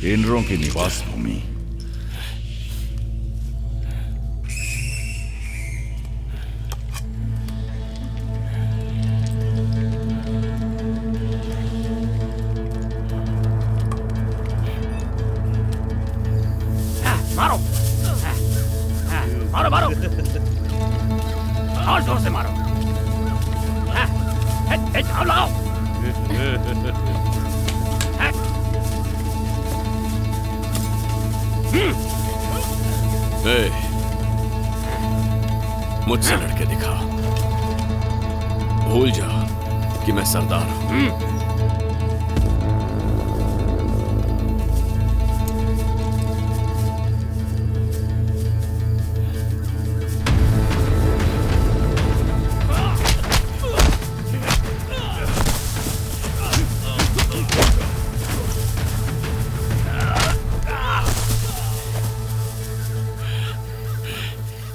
इंद्रों की निवास भूमि। मारो मारो मारो और जोर से मारो। जाओ लगाओ। मुझसे लड़के दिखा, भूल जा कि मैं सरदार हूं।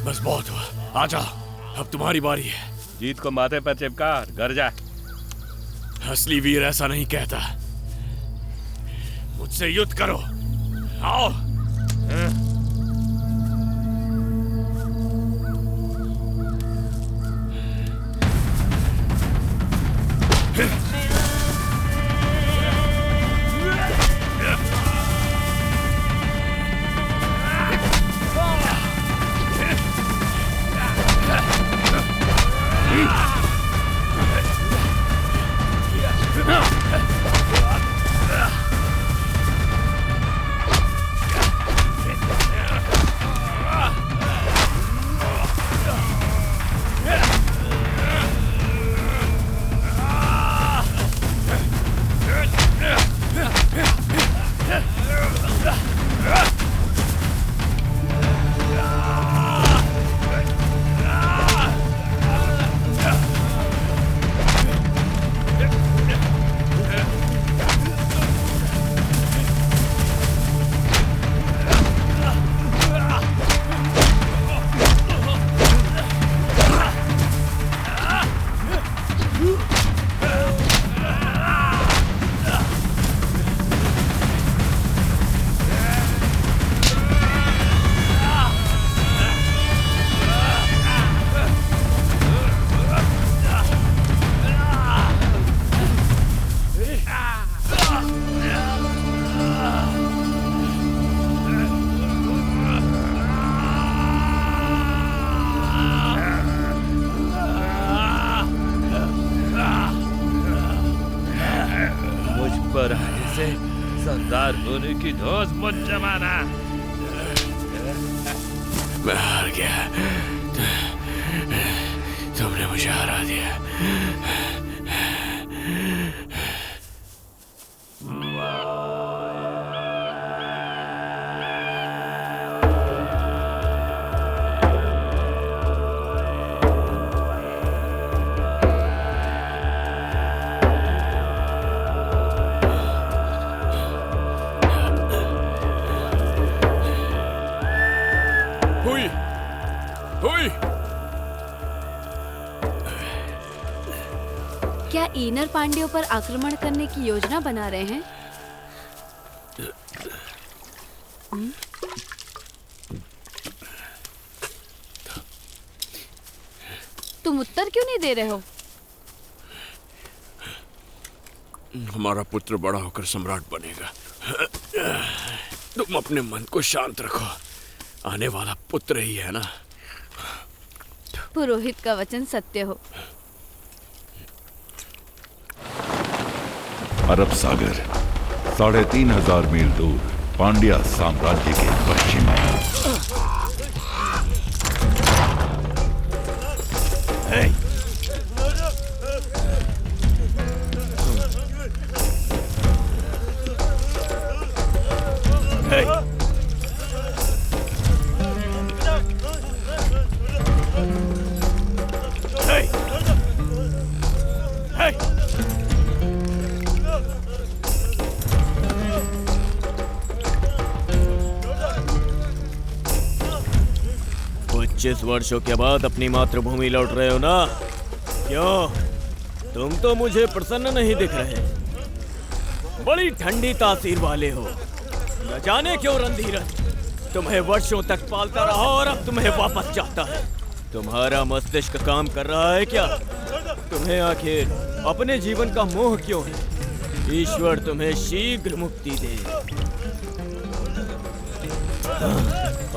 बस बहुत हुआ, आजा, अब तुम्हारी बारी है। जीत को माथे पर चिपका घर जा। असली वीर ऐसा नहीं कहता। मुझसे युद्ध करो, आओ। सरदार होने की धौंस मत जमाना। मैं हार गया, तुमने मुझे हरा दिया। क्या ईनर पांड्यों पर आक्रमण करने की योजना बना रहे हैं? तुम उत्तर क्यों नहीं दे रहे हो? हमारा पुत्र बड़ा होकर सम्राट बनेगा। तुम अपने मन को शांत रखो, आने वाला पुत्र ही है ना। पुरोहित का वचन सत्य हो। अरब सागर 3,500 मील दूर पांड्या साम्राज्य के पश्चिम में। पच्चीस वर्षों के बाद अपनी मातृभूमि लौट रहे हो ना? क्यों, तुम तो मुझे प्रसन्न नहीं दिख रहे, बड़ी ठंडी तासीर वाले हो। न जाने क्यों रणधीरन तुम्हें वर्षों तक पालता रहा और अब तुम्हें वापस चाहता है। तुम्हारा मस्तिष्क काम कर रहा है क्या? तुम्हें आखिर अपने जीवन का मोह क्यों है? ईश्वर तुम्हें शीघ्र मुक्ति दे,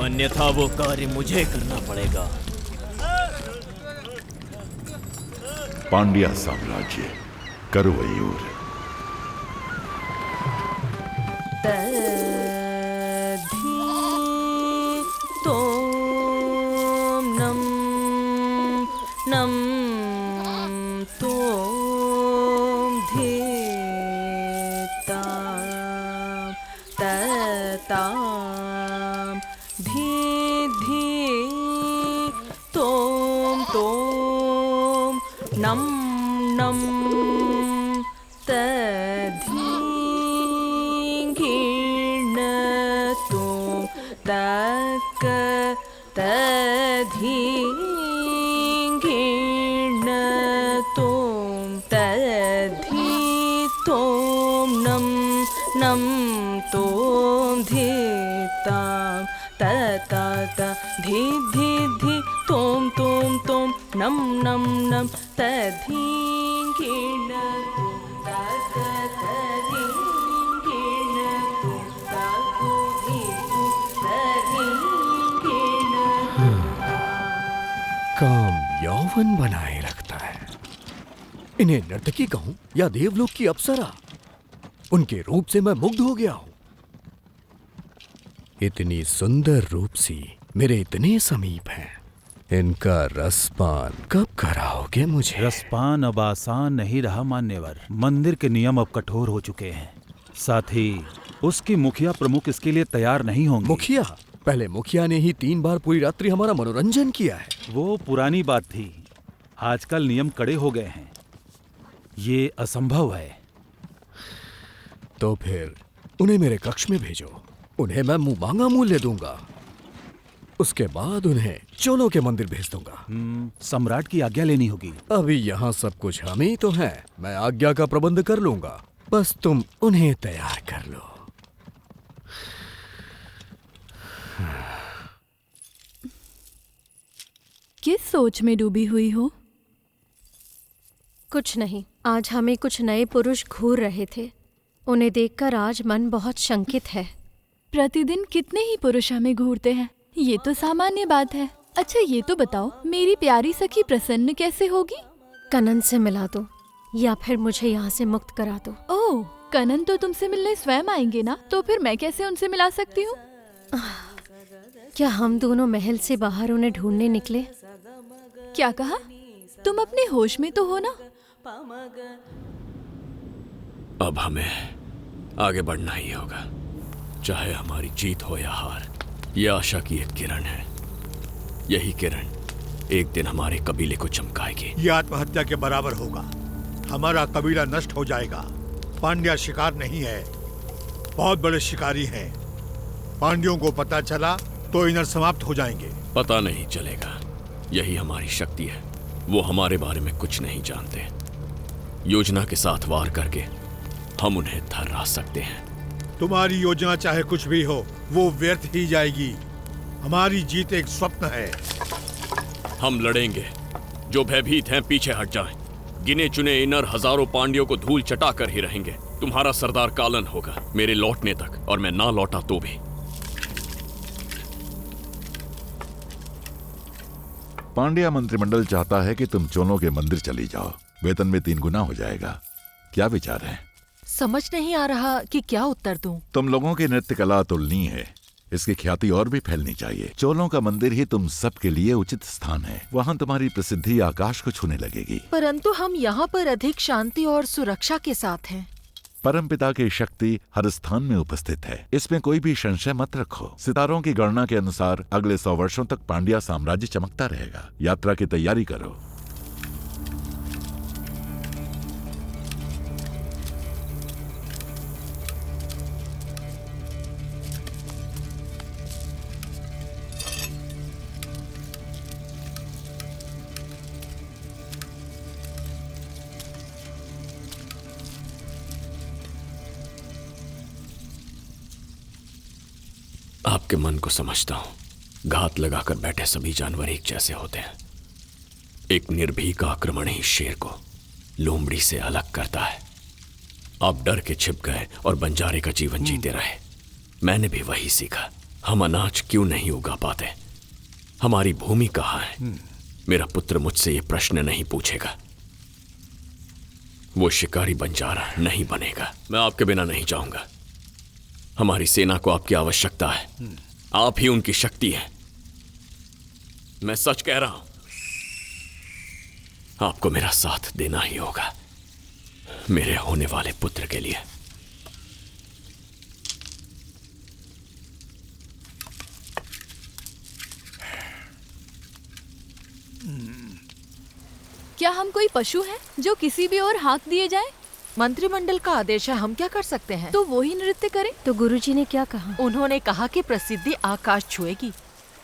अन्यथा वो कार्य मुझे करना पड़ेगा। पांड्या साम्राज्य, करुवयूर। काम यौवन बनाए रखता है। इन्हें नर्तकी कहूं या देवलोक की अप्सरा, उनके रूप से मैं मुग्ध हो गया हूं। इतनी सुंदर रूप सी मेरे इतने समीप हैं, इनका रसपान कब कराओगे मुझे? रसपान अब आसान नहीं रहा मान्यवर। मंदिर के नियम अब कठोर हो चुके हैं, साथ ही उसकी मुखिया प्रमुख इसके लिए तैयार नहीं होंगे। मुखिया? पहले मुखिया ने ही 3 बार पूरी रात्रि हमारा मनोरंजन किया है। वो पुरानी बात थी, आजकल नियम कड़े हो गए हैं, ये असंभव है। तो फिर उन्हें मेरे कक्ष में भेजो, उन्हें मैं मुंह मांगा मूल्य दूंगा। उसके बाद उन्हें चोलों के मंदिर भेज दूंगा। सम्राट की आज्ञा लेनी होगी। अभी यहाँ सब कुछ हम ही तो हैं, मैं आज्ञा का प्रबंध कर लूंगा, बस तुम उन्हें तैयार कर लो। किस सोच में डूबी हुई हो? कुछ नहीं, आज हमें कुछ नए पुरुष घूर रहे थे, उन्हें देखकर आज मन बहुत शंकित है। प्रतिदिन कितने ही पुरुष हमें घूरते हैं, ये तो सामान्य बात है। अच्छा ये तो बताओ, मेरी प्यारी सखी प्रसन्न कैसे होगी? कनन से मिला दो या फिर मुझे यहाँ से मुक्त करा दो। ओह, कनन तो तुमसे मिलने स्वयं आएंगे ना, तो फिर मैं कैसे उनसे मिला सकती हूँ? क्या हम दोनों महल से बाहर उन्हें ढूंढने निकले? क्या कहा? तुम अपने होश में तो हो ना? अब हमें आगे बढ़ना ही होगा, चाहे हमारी जीत हो या हार। यह आशा की एक किरण है, यही किरण एक दिन हमारे कबीले को चमकाएगी। यह आत्महत्या के बराबर होगा, हमारा कबीला नष्ट हो जाएगा। पांड्या शिकार नहीं है, बहुत बड़े शिकारी हैं। पांड्यों को पता चला तो इनर समाप्त हो जाएंगे। पता नहीं चलेगा, यही हमारी शक्ति है। वो हमारे बारे में कुछ नहीं जानते। योजना के साथ वार करके हम उन्हें थर्रा सकते हैं। तुम्हारी योजना चाहे कुछ भी हो, वो व्यर्थ ही जाएगी। हमारी जीत एक स्वप्न है। हम लड़ेंगे, जो भयभीत हैं पीछे हट जाएं। गिने चुने इनर हजारों पांड्यों को धूल चटा कर ही रहेंगे। तुम्हारा सरदार कालन होगा मेरे लौटने तक, और मैं ना लौटा तो भी। पांड्या मंत्रिमंडल चाहता है कि तुम चोलों के मंदिर चली जाओ, वेतन में 3 गुना हो जाएगा। क्या विचार है? समझ नहीं आ रहा कि क्या उत्तर दूं। तुम लोगों की नृत्य कला अतुलनीय है, इसकी ख्याति और भी फैलनी चाहिए। चोलों का मंदिर ही तुम सब के लिए उचित स्थान है, वहाँ तुम्हारी प्रसिद्धि आकाश को छूने लगेगी। परंतु हम यहाँ पर अधिक शांति और सुरक्षा के साथ हैं। परमपिता की शक्ति हर स्थान में उपस्थित है, इसमें कोई भी संशय मत रखो। सितारों की गणना के अनुसार अगले 100 वर्षों तक पांड्या साम्राज्य चमकता रहेगा। यात्रा की तैयारी करो। आपके मन को समझता हूं। घात लगाकर बैठे सभी जानवर एक जैसे होते हैं। एक निर्भीक आक्रमण ही शेर को लोमड़ी से अलग करता है। आप डर के छिप गए और बंजारे का जीवन जीते रहे। मैंने भी वही सीखा। हम अनाज क्यों नहीं उगा पाते? हमारी भूमि कहाँ है? मेरा पुत्र मुझसे यह प्रश्न नहीं पूछेगा। वो शिकारी बंजारा नहीं बनेगा। मैं आपके बिना नहीं जाऊंगा। हमारी सेना को आपकी आवश्यकता है। आप ही उनकी शक्ति है। मैं सच कह रहा हूं। आपको मेरा साथ देना ही होगा, मेरे होने वाले पुत्र के लिए। क्या हम कोई पशु हैं जो किसी भी ओर हाँक दिए जाएं? मंत्रिमंडल का आदेश है, हम क्या कर सकते हैं? तो वो ही नृत्य करें। तो गुरुजी ने क्या कहा? उन्होंने कहा कि प्रसिद्धि आकाश छुएगी।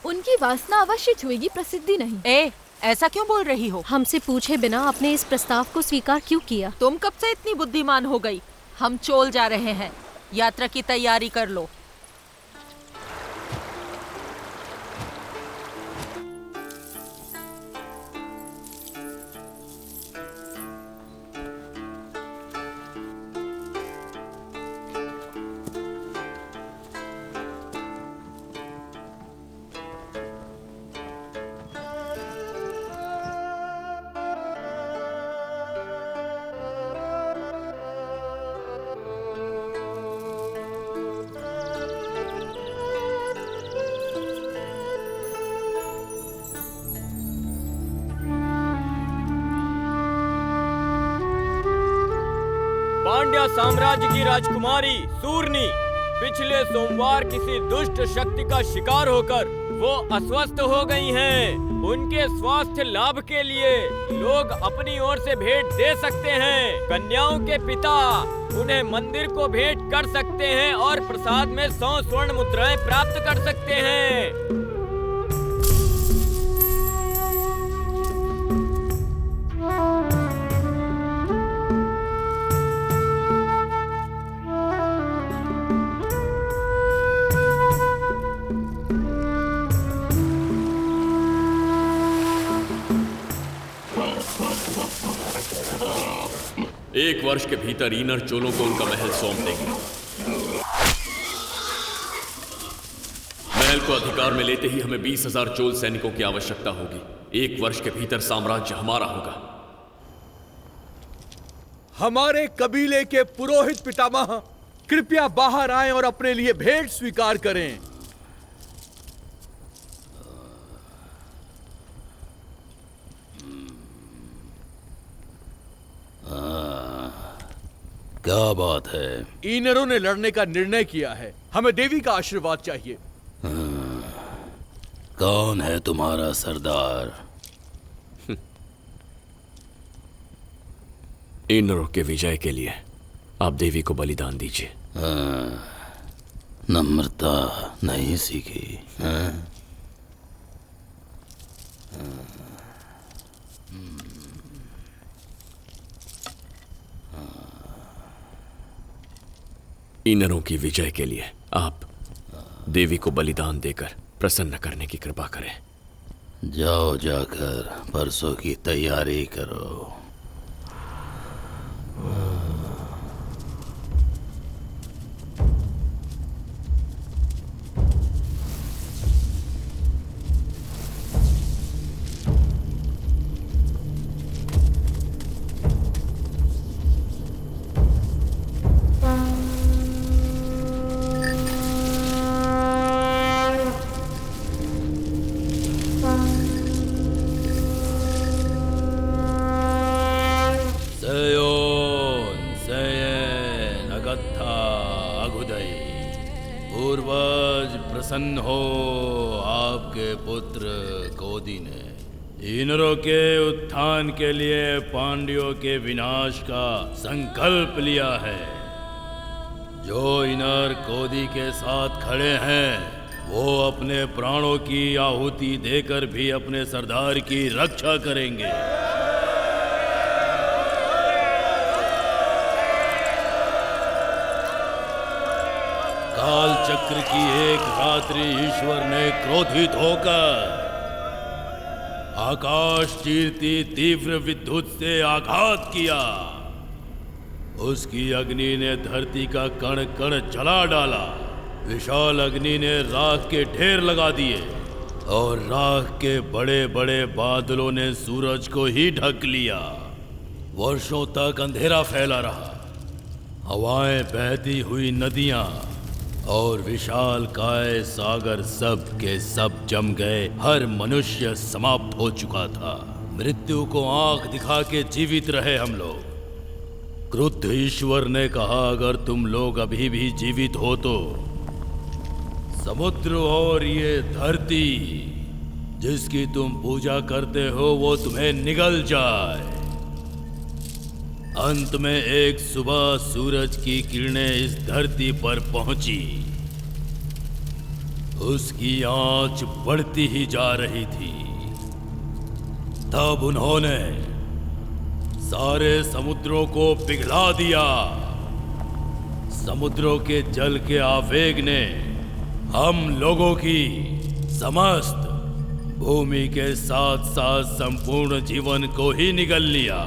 उनकी वासना अवश्य छुएगी, प्रसिद्धि नहीं। ऐसा क्यों बोल रही हो? हमसे पूछे बिना आपने इस प्रस्ताव को स्वीकार क्यों किया? तुम कब से इतनी बुद्धिमान हो गई? हम चोल जा रहे हैं, यात्रा की तैयारी कर लो। पांड्या साम्राज्य की राजकुमारी सूर्णी पिछले सोमवार किसी दुष्ट शक्ति का शिकार होकर वो अस्वस्थ हो गई हैं। उनके स्वास्थ्य लाभ के लिए लोग अपनी ओर से भेंट दे सकते हैं। कन्याओं के पिता उन्हें मंदिर को भेंट कर सकते हैं और प्रसाद में 100 स्वर्ण मुद्राएं प्राप्त कर सकते हैं। एक वर्ष के भीतर ईनर चोलों को उनका महल सौंप देंगे। महल को अधिकार में लेते ही हमें 20,000 चोल सैनिकों की आवश्यकता होगी। एक वर्ष के भीतर साम्राज्य हमारा होगा। हमारे कबीले के पुरोहित पितामह कृपया बाहर आएं और अपने लिए भेंट स्वीकार करें। क्या बात है? ईनरों ने लड़ने का निर्णय किया है। हमें देवी का आशीर्वाद चाहिए। कौन है तुम्हारा सरदार? ईनरों के विजय के लिए आप देवी को बलिदान दीजिए। नम्रता नहीं सीखी? ईनरों की विजय के लिए आप देवी को बलिदान देकर प्रसन्न करने की कृपा करें। जाओ, जाकर परसों की तैयारी करो। प्रसन्न हो, आपके पुत्र कोदी ने ईनरों के उत्थान के लिए पांड्यों के विनाश का संकल्प लिया है। जो ईनर कोदी के साथ खड़े हैं वो अपने प्राणों की आहुति देकर भी अपने सरदार की रक्षा करेंगे। काल चक्र की एक रात्रि ईश्वर ने क्रोधित होकर आकाश चीरती तीव्र विद्युत से आघात किया। उसकी अग्नि ने धरती का कण कण जला डाला। विशाल अग्नि ने राख के ढेर लगा दिए और राख के बड़े बड़े बादलों ने सूरज को ही ढक लिया। वर्षों तक अंधेरा फैला रहा। हवाएं बहती हुई नदियां और विशाल काय सागर सब के सब जम गए। हर मनुष्य समाप्त हो चुका था। मृत्यु को आंख दिखा के जीवित रहे हम लोग। क्रुद्ध ईश्वर ने कहा, अगर तुम लोग अभी भी जीवित हो तो समुद्र और ये धरती जिसकी तुम पूजा करते हो वो तुम्हें निगल जाए। अंत में एक सुबह सूरज की किरणें इस धरती पर पहुंची। उसकी आंच बढ़ती ही जा रही थी। तब उन्होंने सारे समुद्रों को पिघला दिया। समुद्रों के जल के आवेग ने हम लोगों की समस्त भूमि के साथ साथ संपूर्ण जीवन को ही निगल लिया।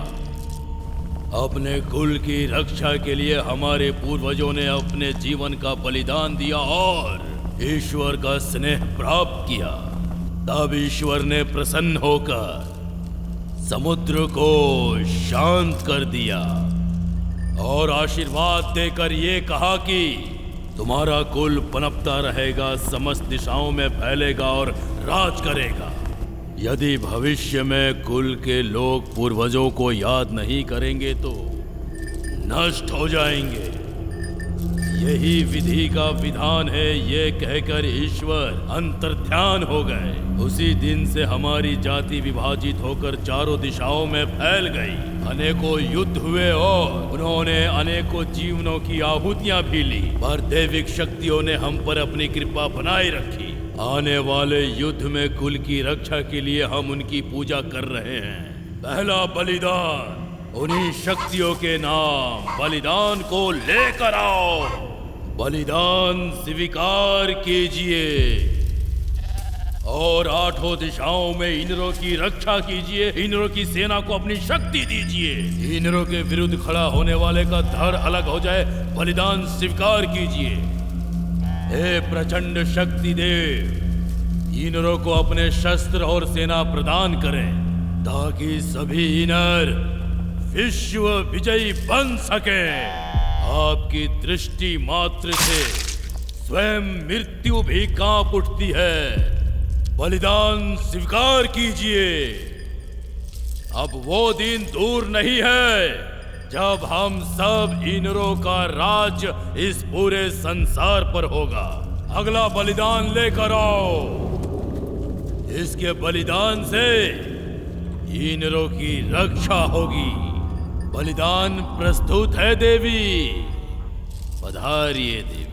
अपने कुल की रक्षा के लिए हमारे पूर्वजों ने अपने जीवन का बलिदान दिया और ईश्वर का स्नेह प्राप्त किया। तब ईश्वर ने प्रसन्न होकर समुद्र को शांत कर दिया और आशीर्वाद देकर ये कहा कि तुम्हारा कुल पनपता रहेगा, समस्त दिशाओं में फैलेगा और राज करेगा। यदि भविष्य में कुल के लोग पूर्वजों को याद नहीं करेंगे तो नष्ट हो जाएंगे। यही विधि का विधान है। ये कहकर ईश्वर अंतर्ध्यान हो गए। उसी दिन से हमारी जाति विभाजित होकर चारों दिशाओं में फैल गई। अनेकों युद्ध हुए और उन्होंने अनेकों जीवनों की आहुतियां भी ली, पर दैविक शक्तियों ने हम पर अपनी कृपा बनाए रखी। आने वाले युद्ध में कुल की रक्षा के लिए हम उनकी पूजा कर रहे हैं। पहला बलिदान उन्हीं शक्तियों के नाम बलिदान को लेकर आओ। बलिदान स्वीकार कीजिए और आठों दिशाओं में इनरों की रक्षा कीजिए। इनरों की सेना को अपनी शक्ति दीजिए। इनरों के विरुद्ध खड़ा होने वाले का धड़ अलग हो जाए। बलिदान स्वीकार कीजिए। हे प्रचंड शक्ति देव, इनरों को अपने शस्त्र और सेना प्रदान करें ताकि सभी इनर विश्व विजयी बन सके। आपकी दृष्टि मात्र से स्वयं मृत्यु भी कांप उठती है। बलिदान स्वीकार कीजिए। अब वो दिन दूर नहीं है जब हम सब इनरों का राज इस पूरे संसार पर होगा। अगला बलिदान लेकर आओ। इसके बलिदान से इनरों की रक्षा होगी। बलिदान प्रस्तुत है देवी। पधारिए देवी।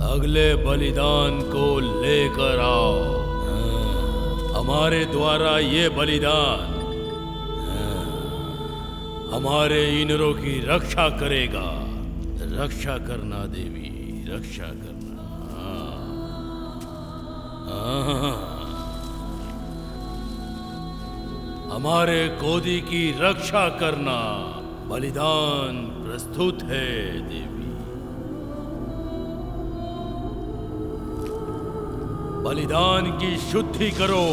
अगले बलिदान को लेकर आओ। हमारे द्वारा ये बलिदान हमारे इनरों की रक्षा करेगा। रक्षा करना देवी, रक्षा करना। हमारे गोदी की रक्षा करना। बलिदान प्रस्तुत है देवी। बलिदान की शुद्धि करो।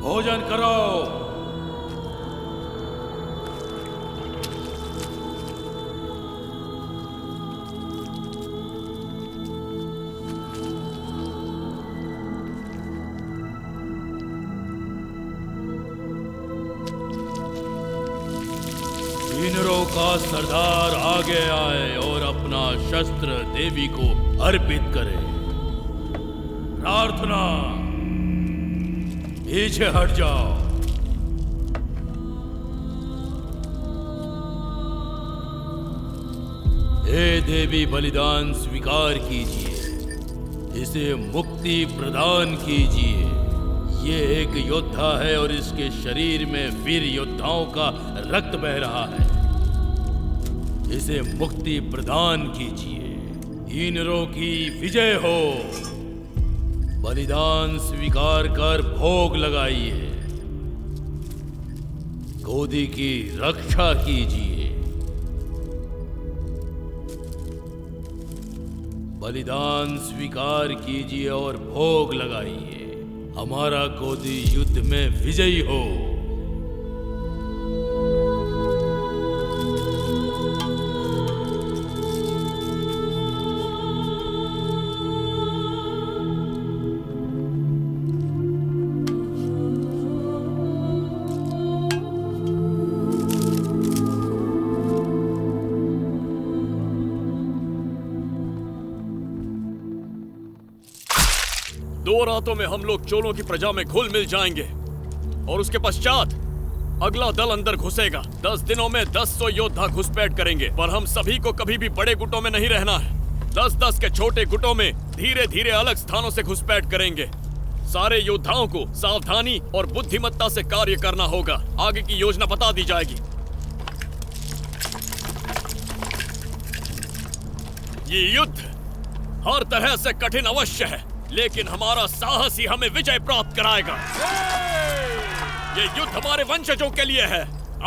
भोजन करो। इनरों का सरदार आगे आए और अपना शस्त्र देवी को अर्पित करें। प्रार्थना, पीछे हट जाओ। हे देवी, बलिदान स्वीकार कीजिए, इसे मुक्ति प्रदान कीजिए। ये एक योद्धा है और इसके शरीर में वीर योद्धाओं का रक्त बह रहा है। इसे मुक्ति प्रदान कीजिए। ईनरों की विजय हो। बलिदान स्वीकार कर भोग लगाइए। गोदी की रक्षा कीजिए। बलिदान स्वीकार कीजिए और भोग लगाइए। हमारा गोदी युद्ध में विजयी हो। दो रातों में हम लोग चोलों की प्रजा में घुल मिल जाएंगे और उसके पश्चात अगला दल अंदर घुसेगा। 10 दिनों में 10 योद्धा घुसपैठ करेंगे, पर हम सभी को कभी भी बड़े गुटों में नहीं रहना है। 10-10 के छोटे गुटों में धीरे धीरे अलग स्थानों से घुसपैठ करेंगे। सारे योद्धाओं को सावधानी और बुद्धिमत्ता से कार्य करना होगा। आगे की योजना बता दी जाएगी। ये युद्ध हर तरह से कठिन अवश्य है, लेकिन हमारा साहस ही हमें विजय प्राप्त कराएगा। ये युद्ध हमारे वंशजों के लिए है।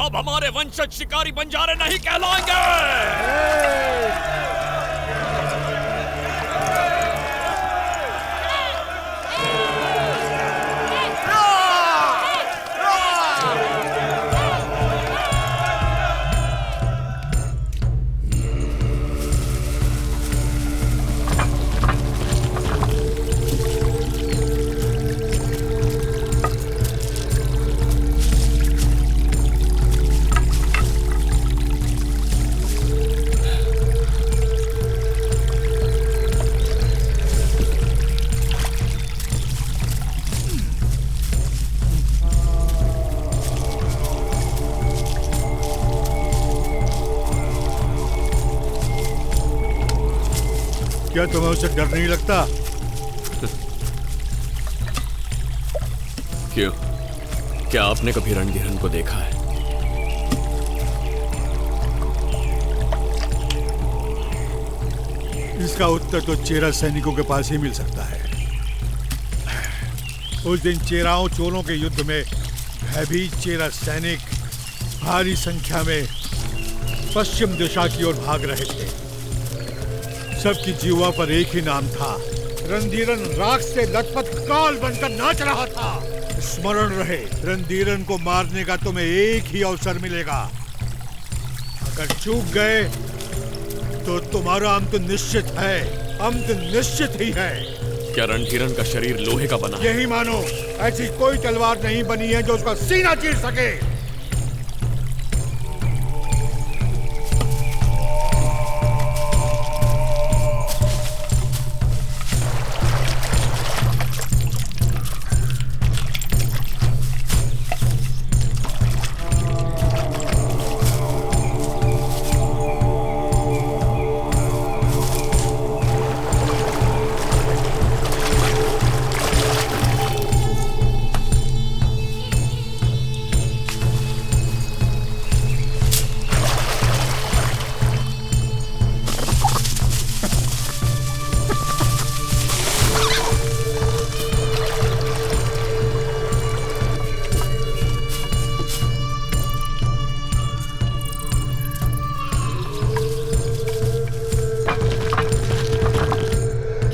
अब हमारे वंशज शिकारी बंजारे नहीं कहलाएंगे। क्या तुम्हें उससे डर नहीं लगता? क्यों? क्या आपने कभी रणधीरन को देखा है? इसका उत्तर तो चेरा सैनिकों के पास ही मिल सकता है। उस दिन चेराओं चोलों के युद्ध में भयभीत चेरा सैनिक भारी संख्या में पश्चिम दिशा की ओर भाग रहे थे। सबकी जीवा पर एक ही नाम था। रणधीरन राख से लथपथ काल बनकर नाच रहा था। स्मरण रहे, रणधीरन को मारने का तुम्हें एक ही अवसर मिलेगा। अगर चूक गए तो तुम्हारा अंत निश्चित है। अंत निश्चित ही है। क्या रणधीरन का शरीर लोहे का बना है? यही मानो। ऐसी कोई तलवार नहीं बनी है जो उसका सीना चीर सके।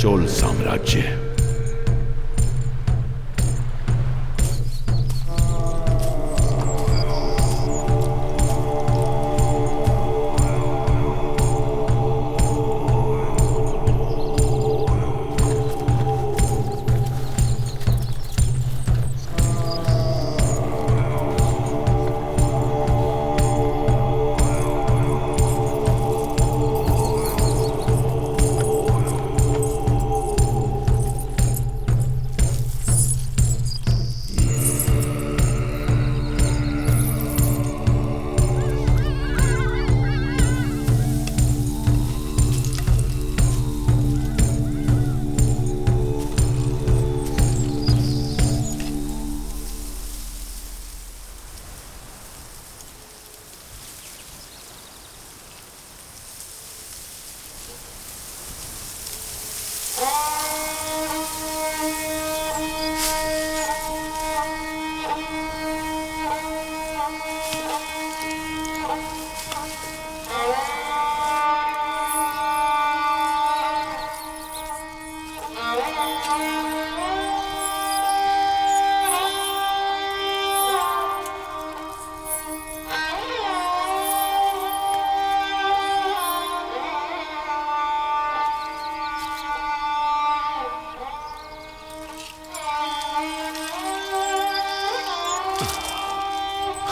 चोल साम्राज्य।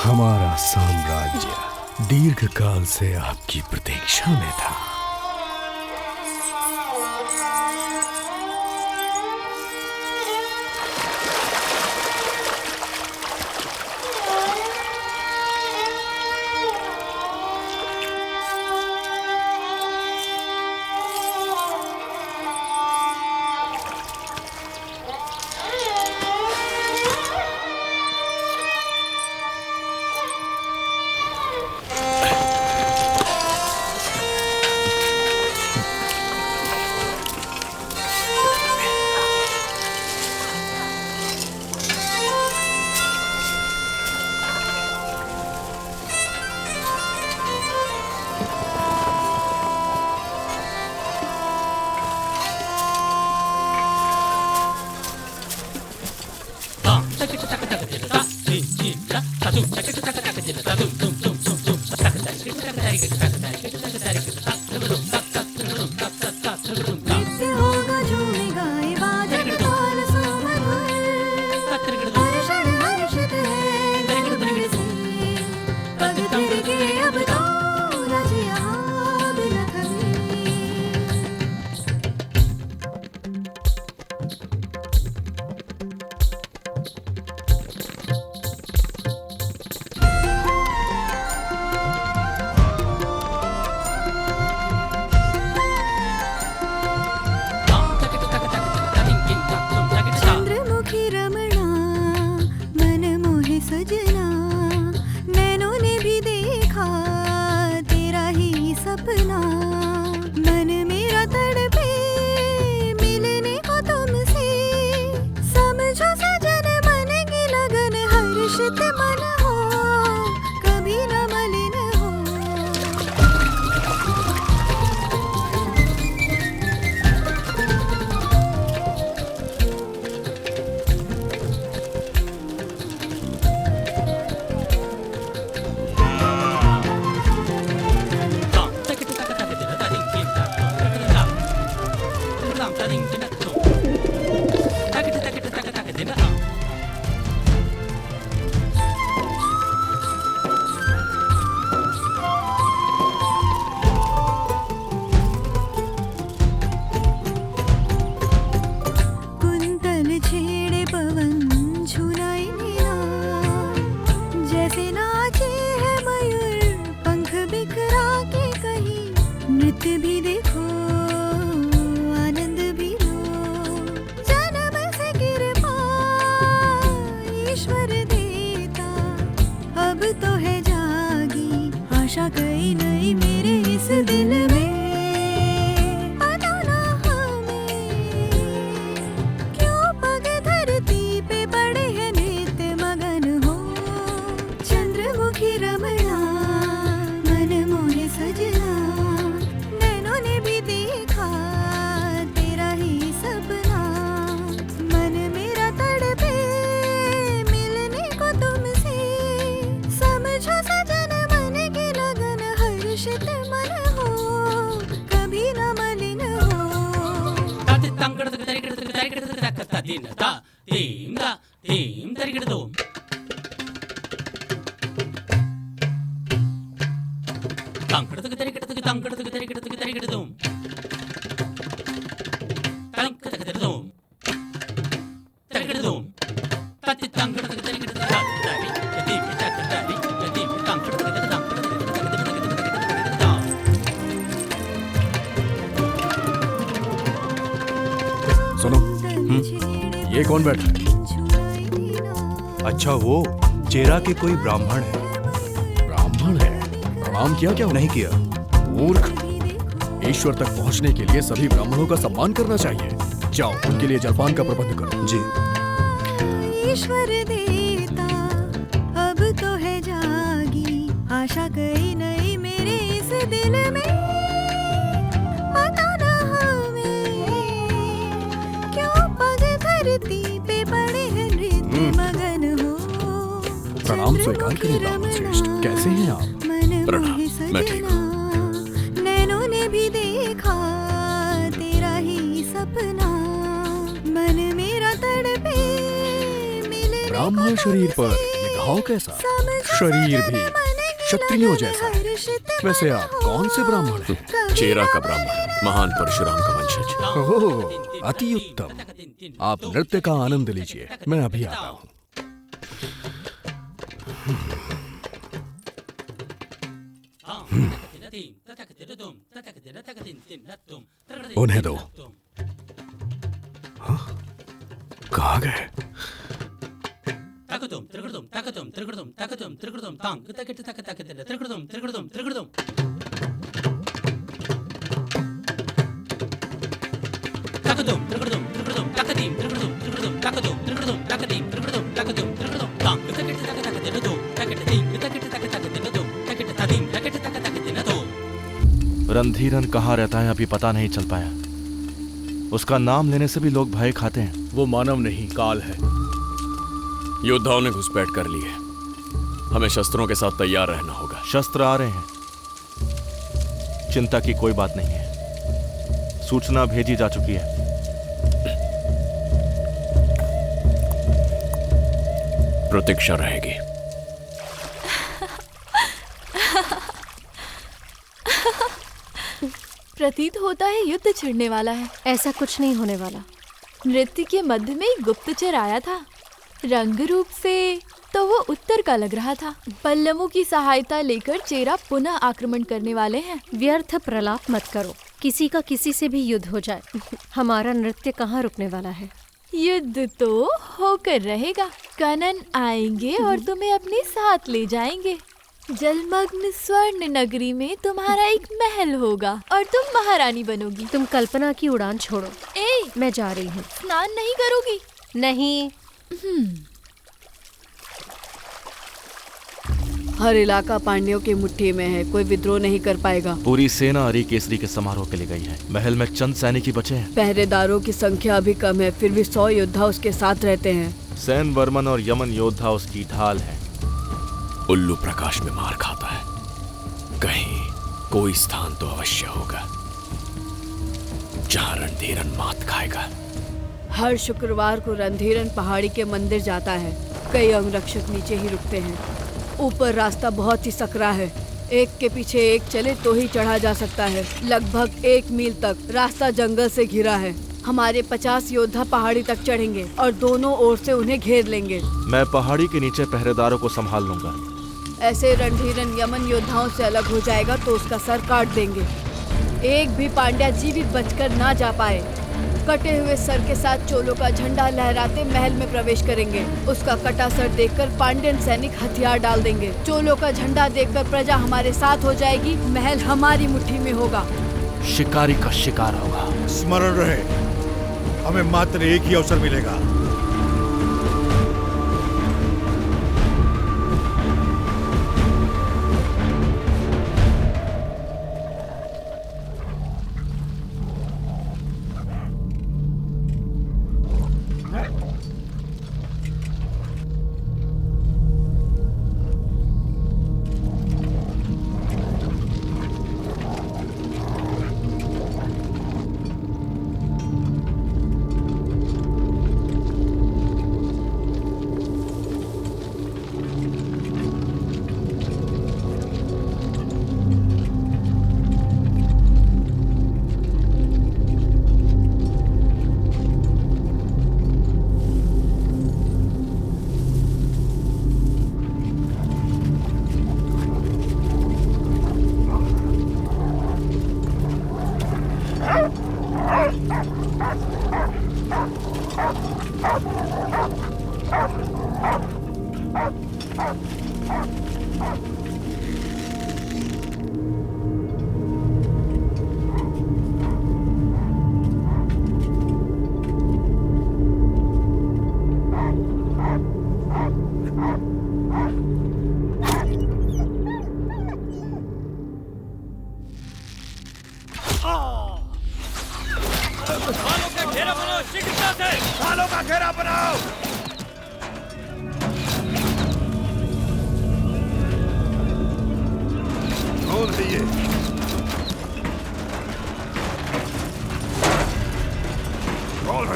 हमारा साम्राज्य दीर्घकाल से आपकी प्रतीक्षा में था। सुनो, ये कौन बैठा है? अच्छा, वो चेरा के कोई ब्राह्मण है। ब्राह्मण है? प्रणाम किया क्या? नहीं किया। मूर्ख, ईश्वर तक पहुंचने के लिए सभी ब्राह्मणों का सम्मान करना चाहिए। जाओ, उनके लिए जलपान का प्रबंध करो। जी। ईश्वर देता अब तो है जागी, आशा कहीं नहीं मेरे इस दिल में। पता ना हमें क्यों पग धरती पे पड़े हैं नृत्य मगन हो। प्रणाम स्वीकार करें ब्राह्मण श्रेष्ठ, कैसे हैं आप? प्रणाम, मैं ठीक हूँ। नैनों ने भी देखा तेरा ही सपना, मन मेरा तड़पे। ब्राह्मण शरीर पर ये स्वभाव कैसा? शरीर भी क्षत्रियों जैसा है। वैसे आप कौन से ब्राह्मण हैं? चेरा का ब्राह्मण, महान परशुराम का वंशज। ओह, अति उत्तम। आप नृत्य का आनंद लीजिए, मैं अभी आता हूँ। उन्हें दो। हाँ? कहाँ गए? रणधीरन कहाँ रहता है अभी पता नहीं चल पाया। उसका नाम लेने से भी लोग भय खाते हैं। वो मानव नहीं, काल है। योद्धाओं ने घुसपैठ कर ली है। हमें शस्त्रों के साथ तैयार रहना होगा। शस्त्र आ रहे हैं, चिंता की कोई बात नहीं है। सूचना भेजी जा चुकी है। प्रतीक्षा रहेगी। प्रतीत होता है युद्ध छिड़ने वाला है। ऐसा कुछ नहीं होने वाला। नृत्य के मध्य में एक गुप्तचर आया था। रंग रूप से तो वो उत्तर का लग रहा था। पल्लवों की सहायता लेकर चेरा पुनः आक्रमण करने वाले हैं। व्यर्थ प्रलाप मत करो। किसी का किसी से भी युद्ध हो जाए, हमारा नृत्य कहाँ रुकने वाला है। युद्ध तो होकर रहेगा। कनन आएंगे और तुम्हें अपने साथ ले जाएंगे। जलमग्न स्वर्ण नगरी में तुम्हारा एक महल होगा और तुम महारानी बनोगी। तुम कल्पना की उड़ान छोड़ो। मैं जा रही हूँ। स्नान नहीं करोगी? नहीं। हर इलाका पांड्यों की मुट्ठी में है, कोई विद्रोह नहीं कर पाएगा। पूरी सेना हरी केसरी के समारोह के लिए गई है। महल में चंद सैनिक ही बचे हैं। पहरेदारों की संख्या अभी कम है, फिर भी 100 योद्धा उसके साथ रहते हैं। सैन वर्मन और यमन योद्धा उसकी ढाल है। उल्लू प्रकाश में मार खाता है। कहीं कोई स्थान तो अवश्य होगा जहां रणधीरन मात खाएगा। हर शुक्रवार को रणधीरन पहाड़ी के मंदिर जाता है। कई अंगरक्षक नीचे ही रुकते हैं। ऊपर रास्ता बहुत ही सकरा है। एक के पीछे एक चले तो ही चढ़ा जा सकता है। लगभग 1 मील तक रास्ता जंगल से घिरा है। हमारे 50 योद्धा पहाड़ी तक चढ़ेंगे और दोनों ओर से उन्हें घेर लेंगे। मैं पहाड़ी के नीचे पहरेदारों को संभाल लूंगा। ऐसे रणधीरन यमन योद्धाओं से अलग हो जाएगा तो उसका सर काट देंगे। एक भी पांड्या जीवित बचकर ना जा पाए। कटे हुए सर के साथ चोलों का झंडा लहराते महल में प्रवेश करेंगे। उसका कटा सर देखकर पांड्यन सैनिक हथियार डाल देंगे। चोलों का झंडा देखकर प्रजा हमारे साथ हो जाएगी। महल हमारी मुट्ठी में होगा। शिकारी का शिकार होगा। स्मरण रहे, हमें मात्र एक ही अवसर मिलेगा।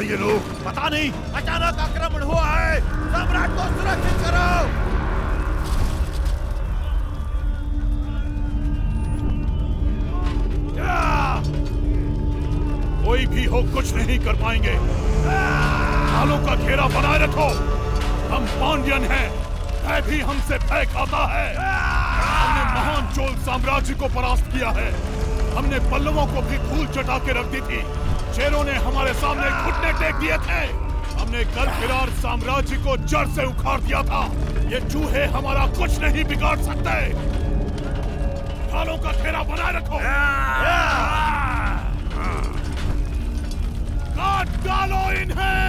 ये लोग पता नहीं, अचानक आक्रमण हुआ है। सम्राट को सुरक्षित करो। कोई भी हो कुछ नहीं कर पाएंगे। ढालों का घेरा बनाए रखो। हम पांड्यन हैं, भय भी हमसे भय खाता है। हमने महान चोल साम्राज्य को परास्त किया है। हमने पल्लवों को भी धूल चटा के रख दी थी। शेरों ने हमारे सामने घुटने टेक दिए थे। हमने गरफिरार साम्राज्य को जड़ से उखाड़ दिया था। ये चूहे हमारा कुछ नहीं बिगाड़ सकते। ढालों का घेरा बनाए रखो। काट डालो इन्हें।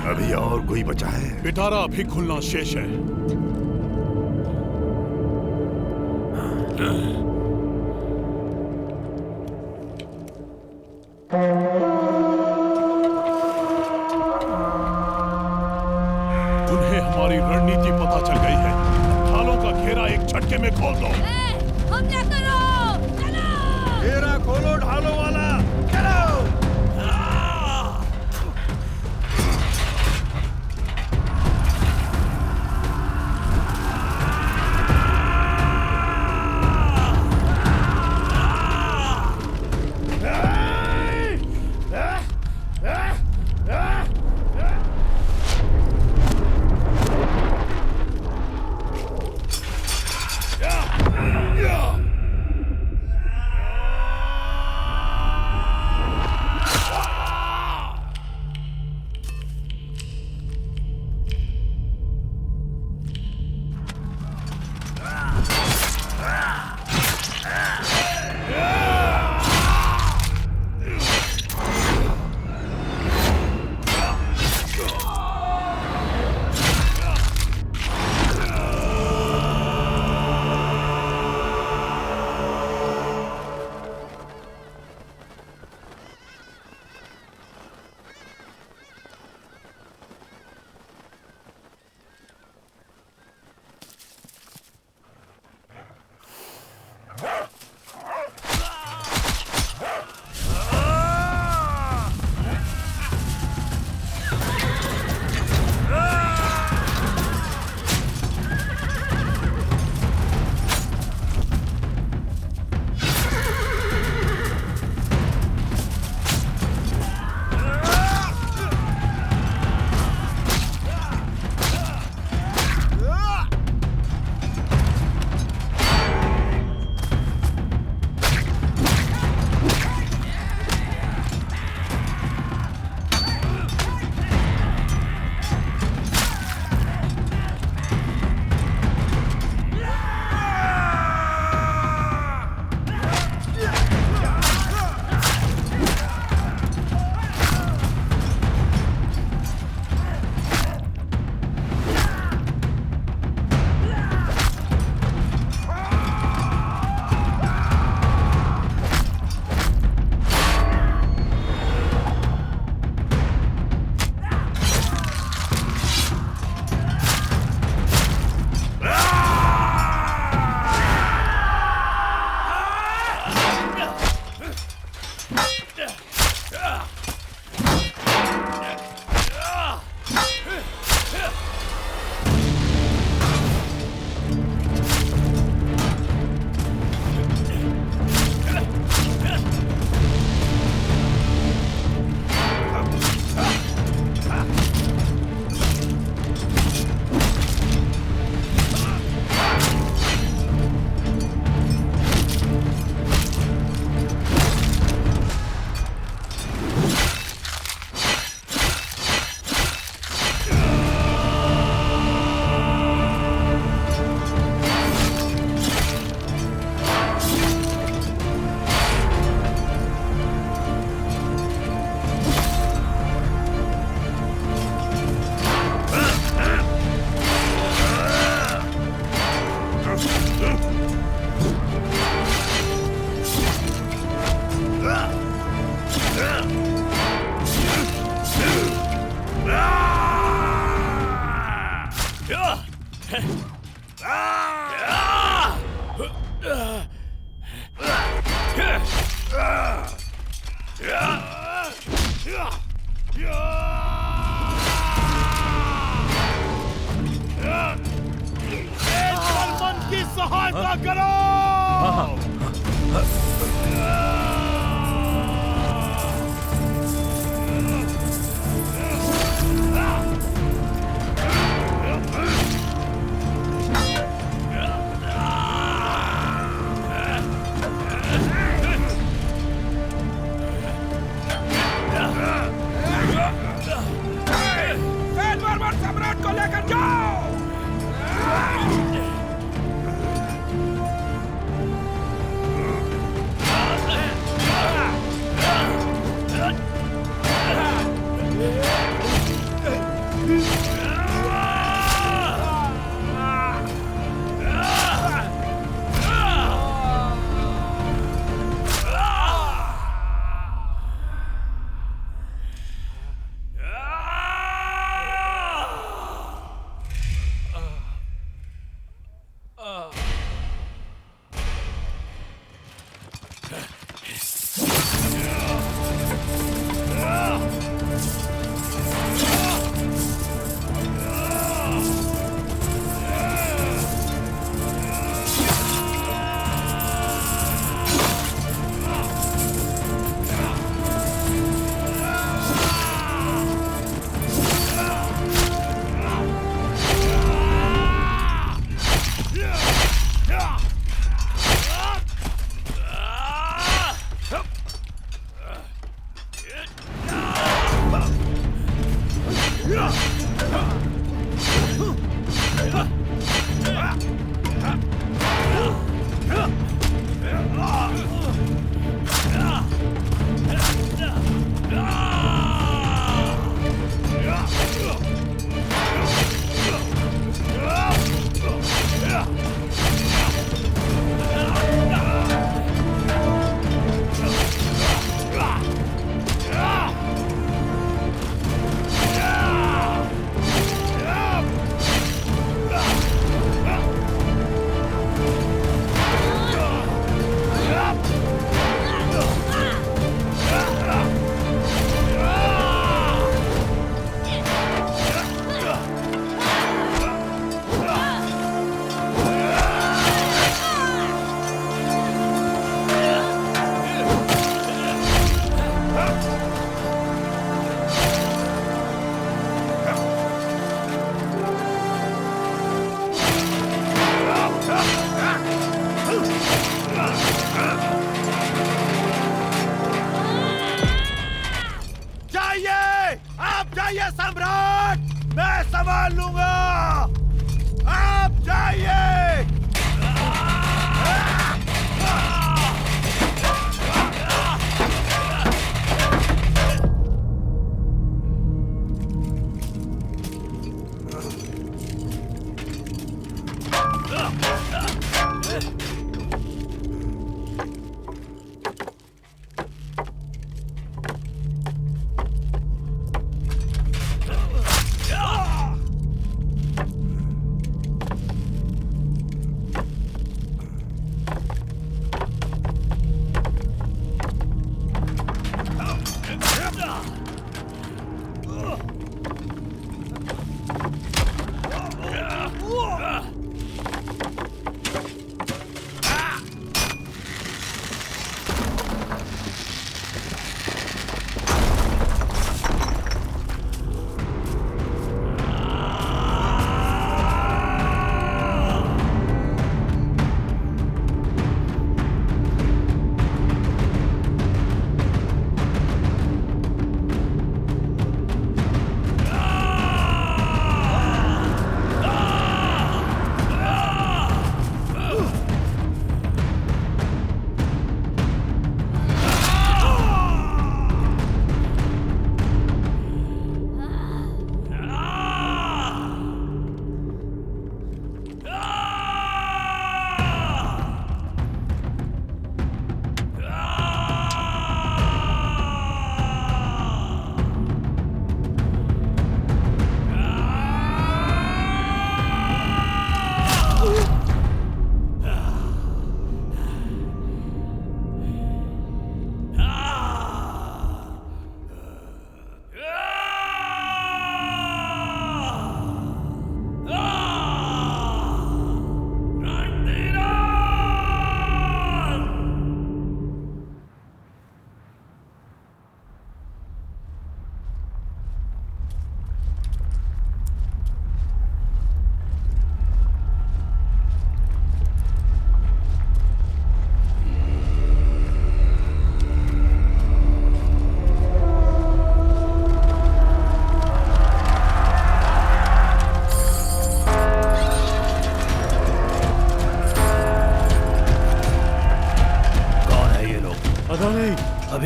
अभी और कोई बचा है? पिटारा अभी खुलना शेष है। उन्हें हमारी रणनीति पता चल गई है। ढालों का घेरा एक झटके में खोल दो। हमला करो, चलो। घेरा खोलो ढालों वाला, चलो। की सहायता करो। सम्राट को लेकर जाओ। जाइए सम्राट, मैं संभाल लूंगा। आप जाइए।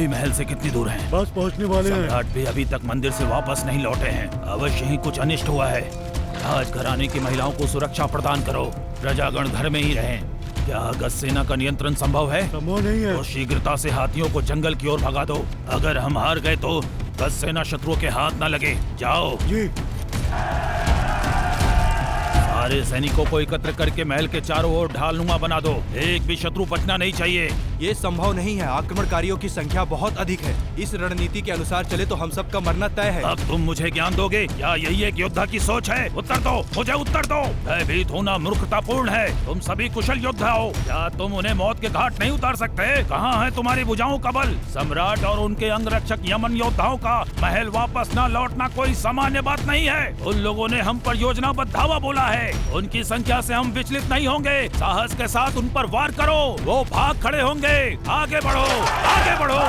अभी महल से कितनी दूर हैं? बस पहुंचने वाले हैं। सम्राट भी अभी तक मंदिर से वापस नहीं लौटे हैं। अवश्य ही कुछ अनिष्ट हुआ है। राजघराने की महिलाओं को सुरक्षा प्रदान करो। प्रजागण घर में ही रहें। क्या अगस्त सेना का नियंत्रण संभव है? संभव नहीं है। तो शीघ्रता से हाथियों को जंगल की ओर भगा दो। अगर हम हार गए तो अगस्त सेना शत्रुओं के हाथ न लगे। जाओ जी। सारे सैनिकों को एकत्र करके महल के चारों ओर ढालनुमा बना दो। एक भी शत्रु बचना नहीं चाहिए। ये संभव नहीं है। आक्रमणकारियों की संख्या बहुत अधिक है। इस रणनीति के अनुसार चले तो हम सब का मरना तय है। अब तुम मुझे ज्ञान दोगे? क्या यही एक योद्धा की सोच है? उत्तर दो, मुझे उत्तर दो। भयभीत होना मूर्खतापूर्ण है। तुम सभी कुशल योद्धा हो। क्या तुम उन्हें मौत के घाट नहीं उतार सकते? कहाँ है तुम्हारी भुजाओं का बल? सम्राट और उनके अंगरक्षक यमन योद्धाओं का महल वापस न लौटना कोई सामान्य बात नहीं है। उन लोगों ने हम पर योजनाबद्ध धावा बोला है। उनकी संख्या से हम विचलित नहीं होंगे। साहस के साथ उन पर वार करो। वो भाग खड़े होंगे। आगे बढ़ो, आगे बढ़ो।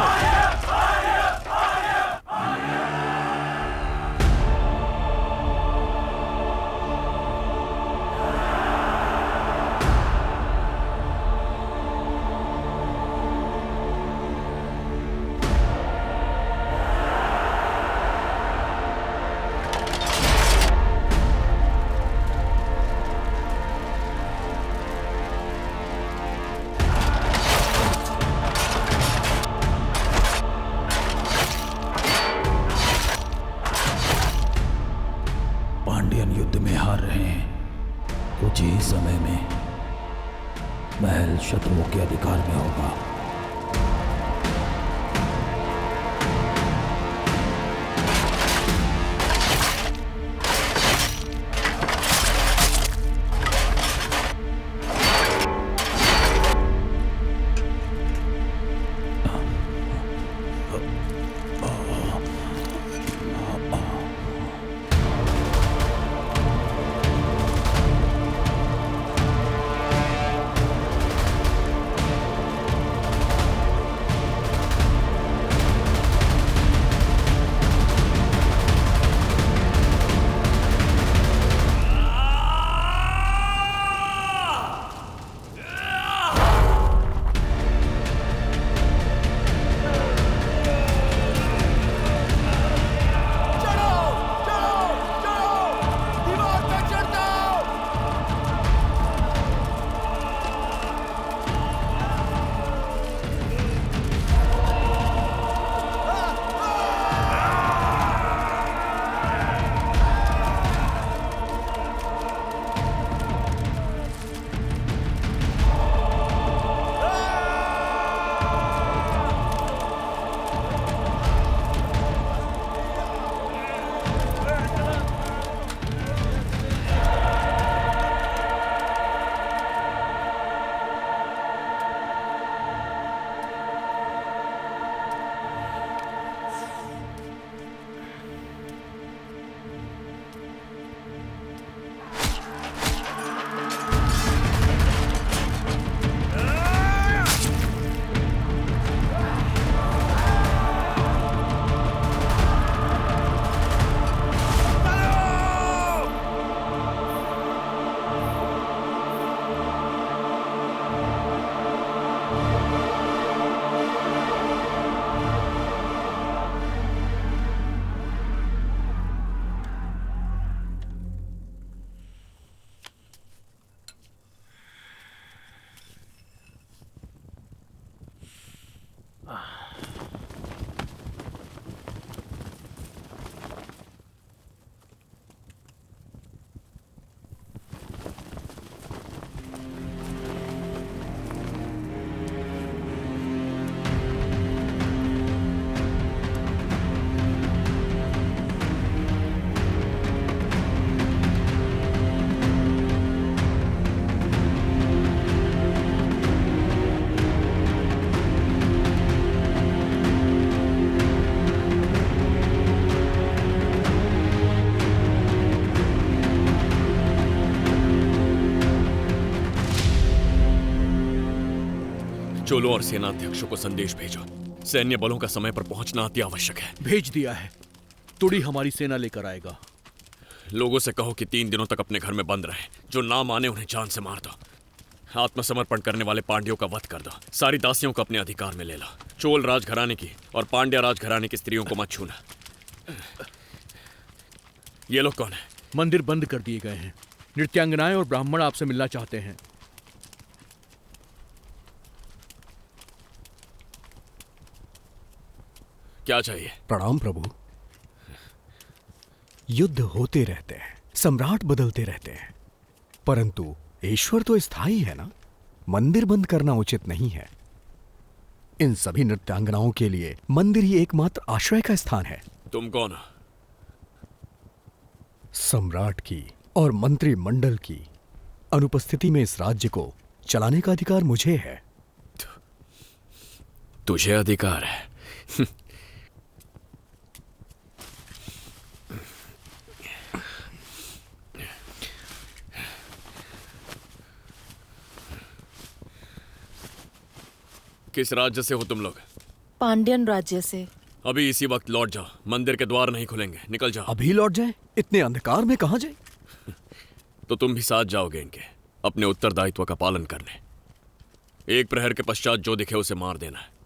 पांड्यन युद्ध में हार रहे हैं। कुछ ही समय में महल शत्रुओं के अधिकार में होगा। चोलों और सेनाध्यक्षों को संदेश भेजो। सैन्य बलों का समय पर पहुंचना अति आवश्यक है। भेज दिया है। तुड़ी हमारी सेना लेकर आएगा। लोगों से कहो कि 3 दिनों तक अपने घर में बंद रहे। जो ना माने उन्हें जान से मार दो। आत्मसमर्पण करने वाले पांड्यों का वध कर दो। सारी दासियों को अपने अधिकार में ले लो। चोल राजघराने की और पांड्या राजघराने की स्त्रियों को मत छूना। ये लोग कौन है? मंदिर बंद कर दिए गए हैं। नृत्यांगनाएं और ब्राह्मण आपसे मिलना चाहते हैं। क्या चाहिए? प्रणाम प्रभु। युद्ध होते रहते हैं, सम्राट बदलते रहते हैं, परंतु ईश्वर तो स्थायी है ना। मंदिर बंद करना उचित नहीं है। इन सभी नृत्यांगनाओं के लिए मंदिर ही एकमात्र आश्रय का स्थान है। तुम कौन हो? सम्राट की और मंत्रिमंडल की अनुपस्थिति में इस राज्य को चलाने का अधिकार मुझे है। तुझे अधिकार है? किस राज्य से हो तुम लोग? पांड्यन राज्य से। अभी इसी वक्त लौट जाओ, मंदिर के द्वार नहीं खुलेंगे। निकल जाओ। अभी लौट जाए? इतने अंधकार में कहां जाए? तो तुम भी साथ जाओगे इनके, अपने उत्तरदायित्व का पालन करने। एक प्रहर के पश्चात जो दिखे उसे मार देना है।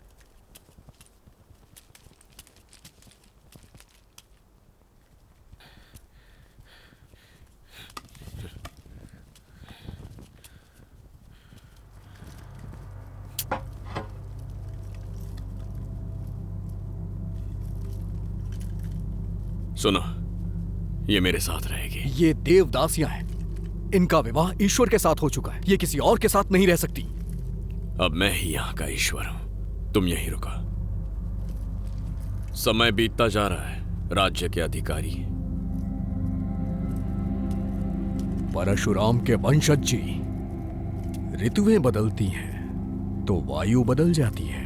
सुनो, ये मेरे साथ रहेगी। ये देवदासियां हैं। इनका विवाह ईश्वर के साथ हो चुका है। ये किसी और के साथ नहीं रह सकती। अब मैं ही यहां का ईश्वर हूं। तुम यहीं रुको। समय बीतता जा रहा है। राज्य के अधिकारी परशुराम के वंशज जी, ऋतुएं बदलती हैं तो वायु बदल जाती है।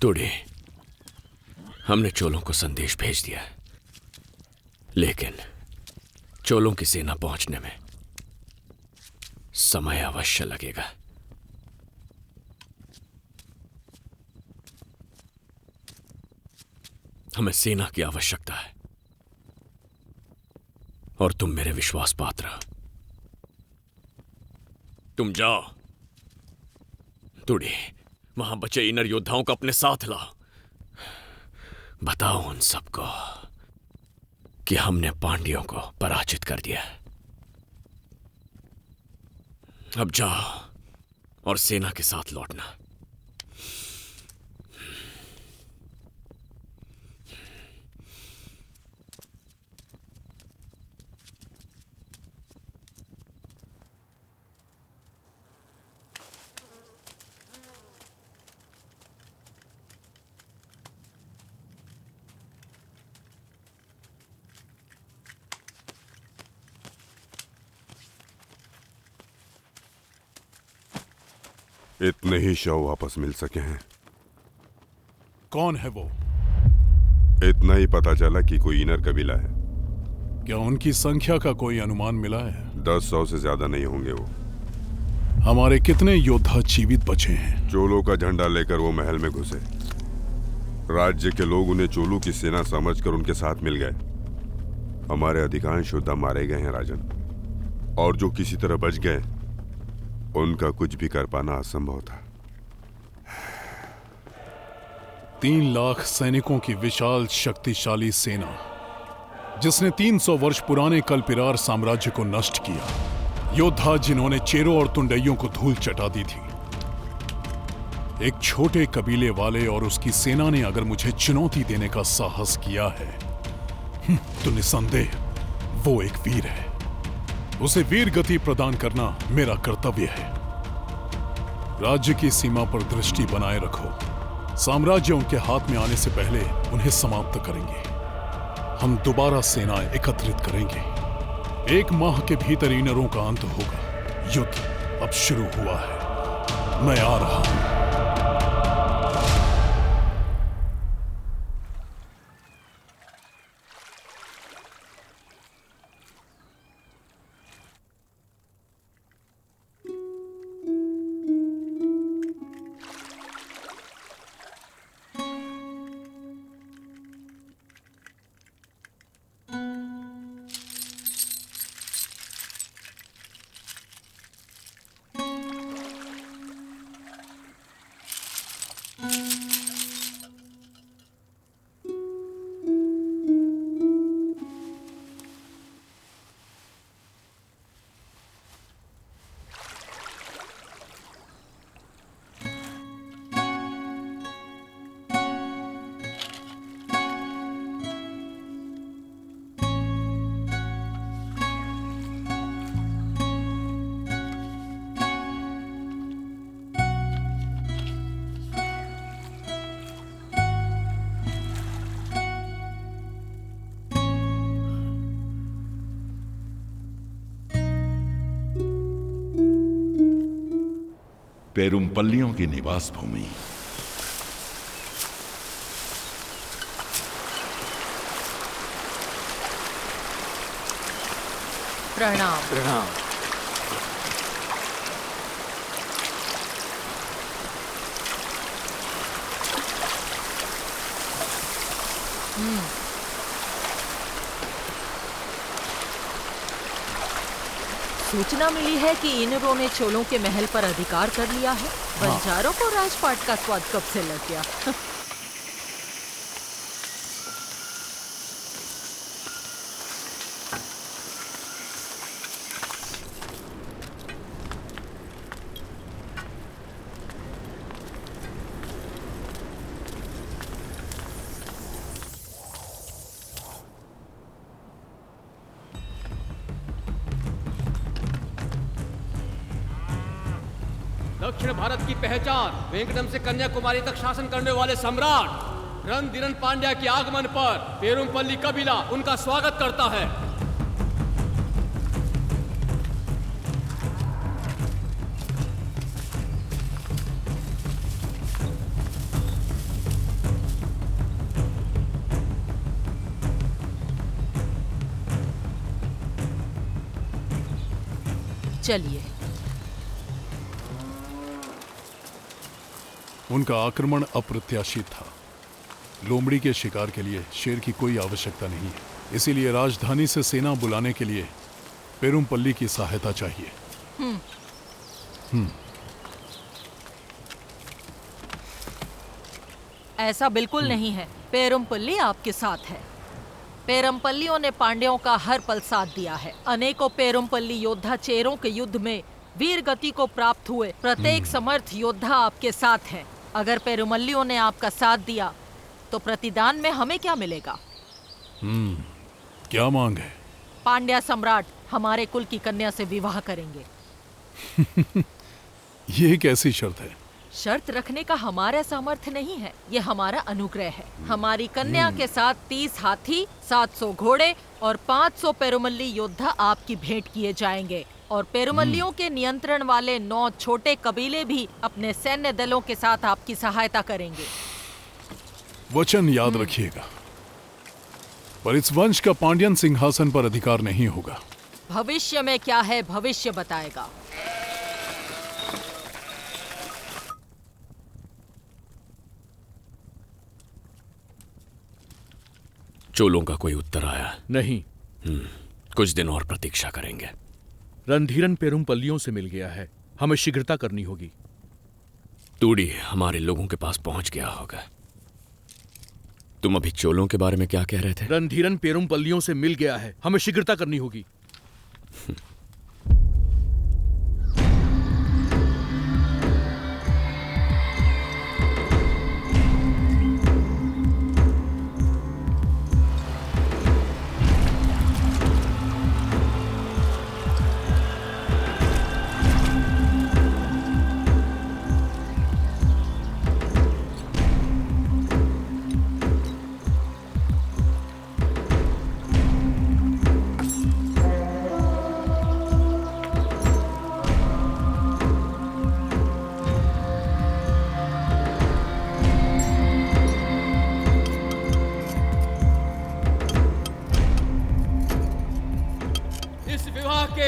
तुड़े, हमने चोलों को संदेश भेज दिया, लेकिन चोलों की सेना पहुंचने में समय अवश्य लगेगा। हमें सेना की आवश्यकता है और तुम मेरे विश्वास पात्र हो। तुम जाओ तुड़े, वहां बचे इनर योद्धाओं को अपने साथ लाओ। बताओ उन सबको कि हमने पांड्यों को पराजित कर दिया। अब जाओ और सेना के साथ लौटना। इतने ही शव वापस मिल सके हैं। कौन है वो? इतना ही पता चला कि कोई इनर कबीला है। क्या उनकी संख्या का कोई अनुमान मिला है? 10-100 से ज्यादा नहीं होंगे वो। हमारे कितने योद्धा जीवित बचे हैं? चोलों का झंडा लेकर वो महल में घुसे। राज्य के लोग उन्हें चोलों की सेना समझकर उनके साथ मिल गए। हमारे अधिकांश योद्धा मारे गए हैं राजन, और जो किसी तरह बच गए उनका कुछ भी कर पाना असंभव था। 3 लाख सैनिकों की विशाल शक्तिशाली सेना, जिसने 300 वर्ष पुराने कलपिरार साम्राज्य को नष्ट किया। योद्धा जिन्होंने चेरों और तुंडइयों को धूल चटा दी थी। एक छोटे कबीले वाले और उसकी सेना ने अगर मुझे चुनौती देने का साहस किया है तो निसंदेह वो एक वीर है। उसे वीर गति प्रदान करना मेरा कर्तव्य है। राज्य की सीमा पर दृष्टि बनाए रखो। साम्राज्य उनके हाथ में आने से पहले उन्हें समाप्त करेंगे। हम दोबारा सेनाएं एकत्रित करेंगे। 1 माह के भीतर इनरों का अंत होगा। युद्ध अब शुरू हुआ है। मैं आ रहा हूं। पेरुमपल्लियों की निवास भूमि। प्रणाम। प्रणाम। सूचना मिली है कि इनरों ने चोलों के महल पर अधिकार कर लिया है। बंजारों को राजपाट का स्वाद कब से लग गया? दक्षिण भारत की पहचान, वेंकटम से कन्याकुमारी तक शासन करने वाले सम्राट रणधीरन पांड्या के आगमन पर पेरुमपल्ली कबीला उनका स्वागत करता है। चलिए। उनका आक्रमण अप्रत्याशित था। लोमड़ी के शिकार के लिए शेर की कोई आवश्यकता नहीं है, इसीलिए राजधानी से सेना बुलाने के लिए पेरुमपल्ली की सहायता चाहिए। ऐसा बिल्कुल नहीं है। पेरुमपल्ली आपके साथ है। पेरुमपल्लियों ने पांड्यों का हर पल साथ दिया है। अनेकों पेरुमपल्ली योद्धा चेरों के युद्ध में वीर गति को प्राप्त हुए। प्रत्येक समर्थ योद्धा आपके साथ है। अगर पेरुमल्लियों ने आपका साथ दिया तो प्रतिदान में हमें क्या मिलेगा? क्या मांग है? पांड्या सम्राट हमारे कुल की कन्या से विवाह करेंगे। ये कैसी शर्त है? शर्त रखने का हमारा सामर्थ्य नहीं है, ये हमारा अनुग्रह है। हमारी कन्या के साथ 30 हाथी, 700 घोड़े और 500 पेरुमल्ली योद्धा आपकी भेंट किए जाएंगे। और पेरुमल्लियों के नियंत्रण वाले 9 छोटे कबीले भी अपने सैन्य दलों के साथ आपकी सहायता करेंगे। वचन याद रखिएगा, पर इस वंश का पांड्यन सिंहासन पर अधिकार नहीं होगा। भविष्य में क्या है, भविष्य बताएगा। चोलों का कोई उत्तर आया नहीं। कुछ दिन और प्रतीक्षा करेंगे। रणधीरन पेरुमपल्लियों से मिल गया है, हमें शीघ्रता करनी होगी। तूड़ी हमारे लोगों के पास पहुंच गया होगा। तुम अभी चोलों के बारे में क्या कह रहे थे? रणधीरन पेरुमपल्लियों से मिल गया है, हमें शीघ्रता करनी होगी।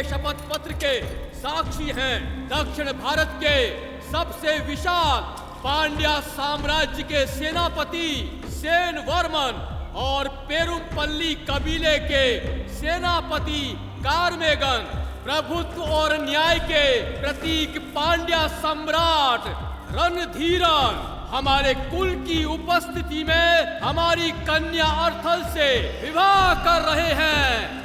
शपथ पत्र के साक्षी हैं दक्षिण भारत के सबसे विशाल पांड्या साम्राज्य के सेनापति सेन वर्मन और पेरुमपल्ली कबीले के सेनापति कार्मेगन। प्रभुत्व और न्याय के प्रतीक पांड्या सम्राट रणधीरन हमारे कुल की उपस्थिति में हमारी कन्या अर्थल से विवाह कर रहे हैं।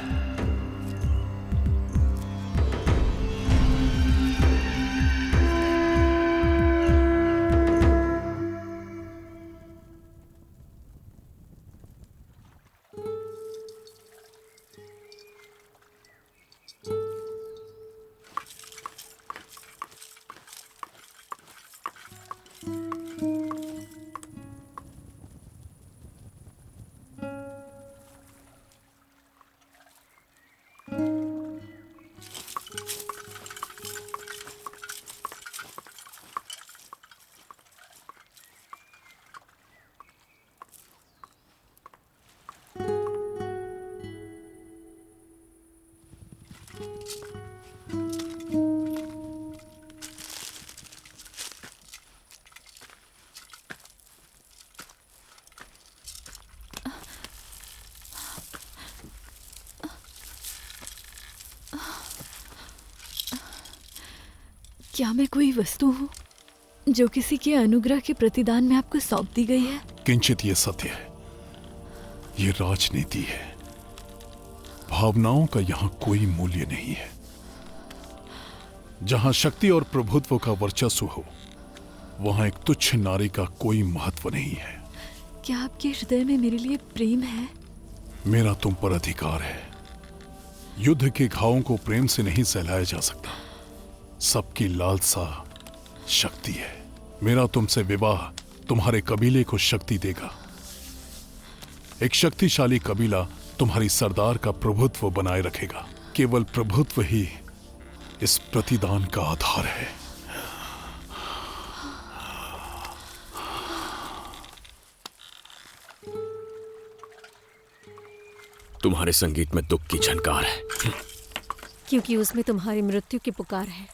क्या मैं कोई वस्तु हूँ जो किसी के अनुग्रह के प्रतिदान में आपको सौंप दी गई है? किंचित ये सत्य है, ये राजनीति है। भावनाओं का यहाँ कोई मूल्य नहीं है। जहां शक्ति और प्रभुत्व का वर्चस्व हो, वहां एक तुच्छ नारी का कोई महत्व नहीं है। क्या आपके हृदय में मेरे लिए प्रेम है? मेरा तुम पर अधिकार है। युद्ध के घावों को प्रेम से नहीं सहलाया जा सकता। सबकी लालसा शक्ति है। मेरा तुमसे विवाह तुम्हारे कबीले को शक्ति देगा। एक शक्तिशाली कबीला तुम्हारी सरदार का प्रभुत्व बनाए रखेगा। केवल प्रभुत्व ही इस प्रतिदान का आधार है। तुम्हारे संगीत में दुख की झनकार है, क्योंकि उसमें तुम्हारी मृत्यु की पुकार है।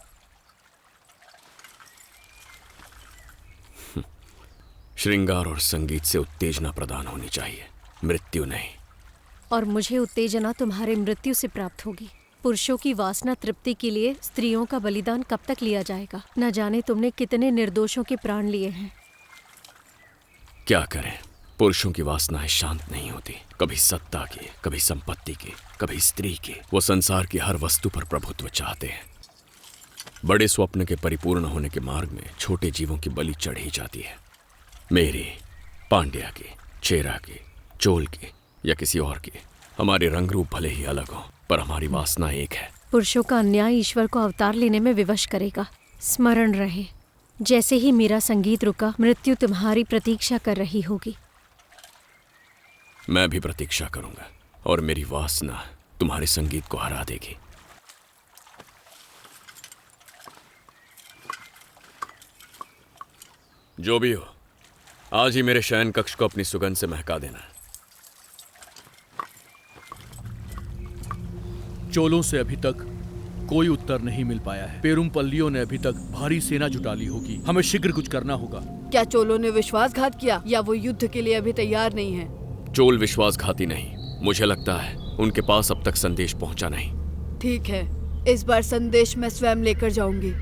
श्रृंगार और संगीत से उत्तेजना प्रदान होनी चाहिए, मृत्यु नहीं। और मुझे उत्तेजना तुम्हारे मृत्यु से प्राप्त होगी। पुरुषों की वासना तृप्ति के लिए स्त्रियों का बलिदान कब तक लिया जाएगा? न जाने तुमने कितने निर्दोषों के प्राण लिए हैं। क्या करें, पुरुषों की वासनाएं शांत नहीं होती। कभी सत्ता की, कभी संपत्ति की, कभी स्त्री की। वो संसार की हर वस्तु पर प्रभुत्व चाहते हैं। बड़े स्वप्न के परिपूर्ण होने के मार्ग में छोटे जीवों की बलि चढ़ी जाती है। मेरी, पांड्या की, चेरा की, चोल की या किसी और की। हमारे रंग रूप भले ही अलग हो, पर हमारी वासना एक है। पुरुषों का अन्याय ईश्वर को अवतार लेने में विवश करेगा। स्मरण रहे, जैसे ही मेरा संगीत रुका, मृत्यु तुम्हारी प्रतीक्षा कर रही होगी। मैं भी प्रतीक्षा करूंगा और मेरी वासना तुम्हारे संगीत को हरा देगी। जो भी हो, आज ही मेरे शयन कक्ष को अपनी सुगंध से महका देना। चोलों से अभी तक कोई उत्तर नहीं मिल पाया है। पेरुमपल्लियों ने अभी तक भारी सेना जुटा ली होगी। हमें शीघ्र कुछ करना होगा। क्या चोलों ने विश्वासघात किया या वो युद्ध के लिए अभी तैयार नहीं है? चोल विश्वासघाती नहीं। मुझे लगता है उनके पास अब तक संदेश पहुंचा नहीं। ठीक है, इस बार संदेश मैं स्वयं लेकर जाऊंगी।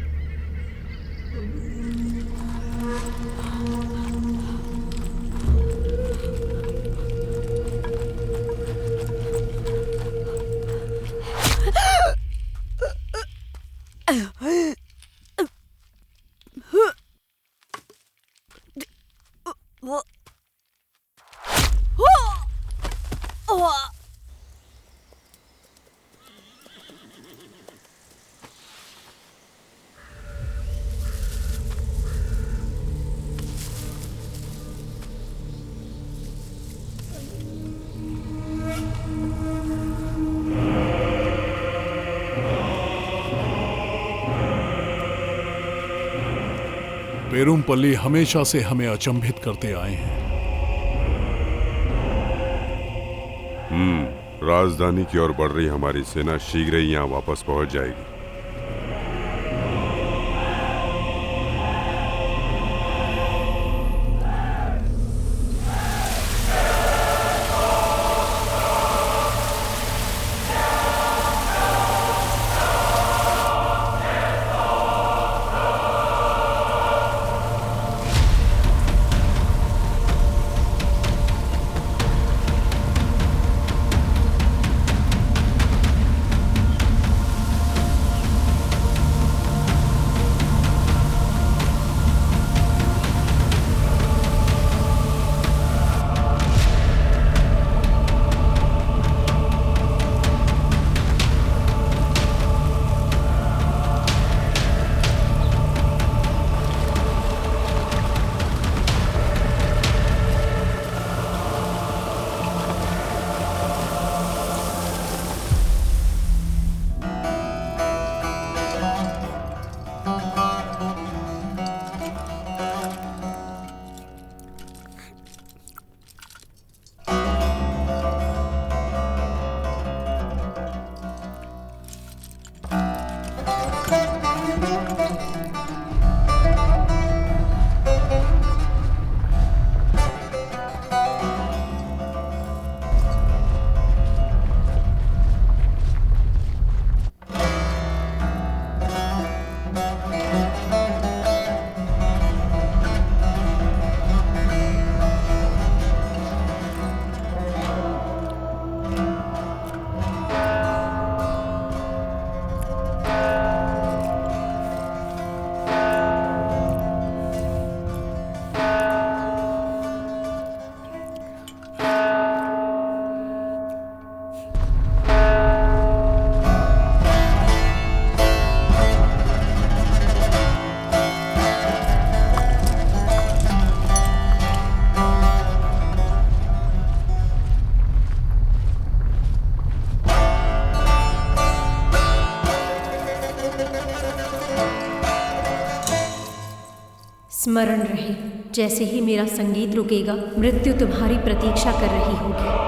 पेरुमपल्ली हमेशा से हमें अचंभित करते आए हैं। राजधानी की ओर बढ़ रही हमारी सेना शीघ्र ही यहाँ वापस पहुंच जाएगी। स्मरण रहे, जैसे ही मेरा संगीत रुकेगा, मृत्यु तुम्हारी प्रतीक्षा कर रही होगी।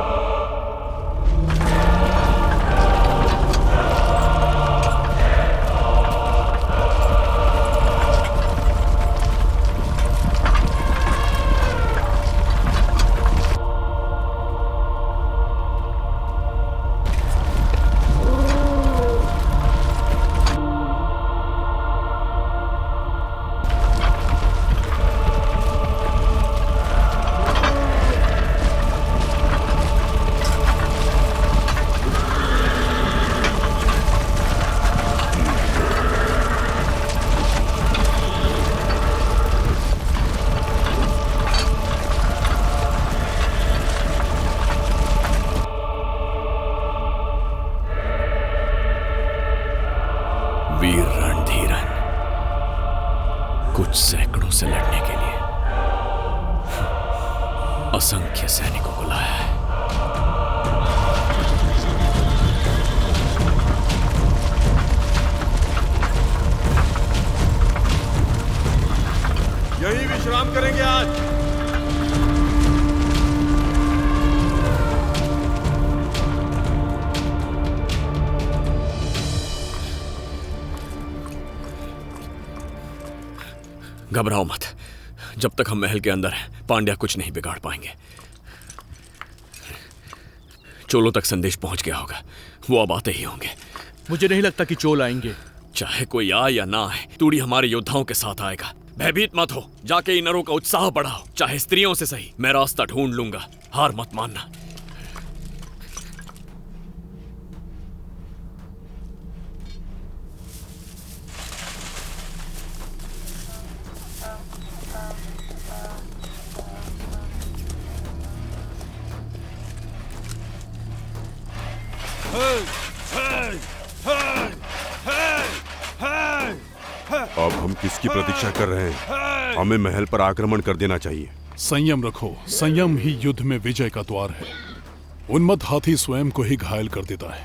वीर रणधीरन, कुछ सैकड़ों से लड़ने के लिए असंख्य सैनिकों को लाया है। यही विश्राम करेंगे आज। घबराओ मत, जब तक हम महल के अंदर हैं पांड्या कुछ नहीं बिगाड़ पाएंगे। चोलों तक संदेश पहुंच गया होगा, वो अब आते ही होंगे। मुझे नहीं लगता कि चोल आएंगे। चाहे कोई आए या ना आए, तूड़ी हमारे योद्धाओं के साथ आएगा। भयभीत मत हो, जाके इन नरों का उत्साह बढ़ाओ, चाहे स्त्रियों से सही। मैं रास्ता ढूंढ लूंगा, हार मत मानना। अब हम किसकी प्रतीक्षा कर रहे हैं? हमें महल पर आक्रमण कर देना चाहिए। संयम रखो, संयम ही युद्ध में विजय का द्वार है। उन्मत्त हाथी स्वयं को ही घायल कर देता है,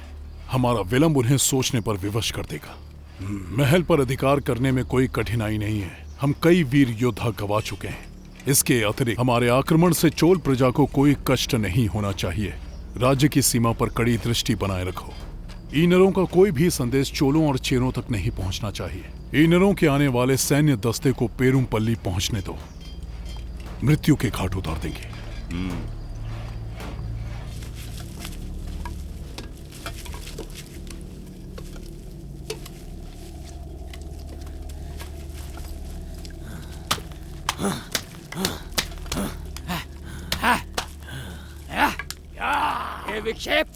हमारा विलंब उन्हें सोचने पर विवश कर देगा। महल पर अधिकार करने में कोई कठिनाई नहीं है, हम कई वीर योद्धा गवा चुके हैं। इसके अतिरिक्त हमारे आक्रमण से चोल प्रजा को कोई कष्ट नहीं होना चाहिए। राज्य की सीमा पर कड़ी दृष्टि बनाए रखो। ईनरों का कोई भी संदेश चोलों और चेरों तक नहीं पहुंचना चाहिए। ईनरों के आने वाले सैन्य दस्ते को पेरुमपल्ली पहुंचने दो, मृत्यु के घाट उतार देंगे। विक्षेप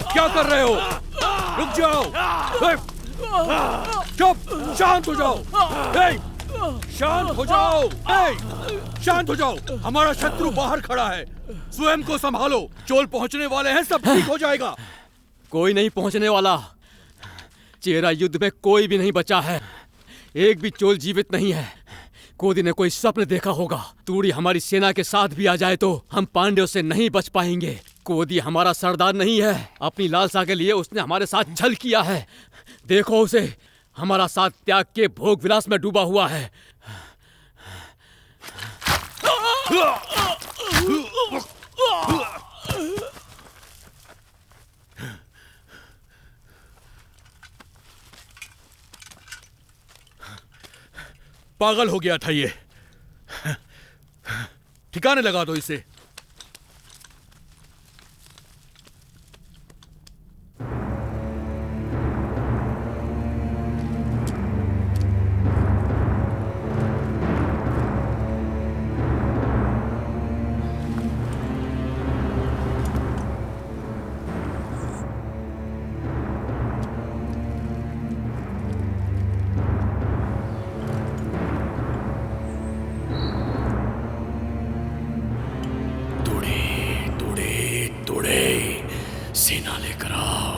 क्या कर रहे हो? रुक जाओ, चुप, शांत हो जाओ, शांत हो जाओ, शांत हो जाओ। हमारा शत्रु बाहर खड़ा है, स्वयं को संभालो। चोल पहुंचने वाले हैं, सब ठीक हो जाएगा। कोई नहीं पहुंचने वाला। चेरा युद्ध में कोई भी नहीं बचा है, एक भी चोल जीवित नहीं है। कोदी ने कोई स्वप्न देखा होगा, तूड़ी हमारी सेना के साथ भी आ जाए तो हम पांड्यों से नहीं बच पाएंगे। कोदी हमारा सरदार नहीं है, अपनी लालसा के लिए उसने हमारे साथ छल किया है। देखो उसे, हमारा साथ त्याग के भोग विलास में डूबा हुआ है। पागल हो गया था ये। ठिकाने लगा दो इसे। सेना लेकर आओ।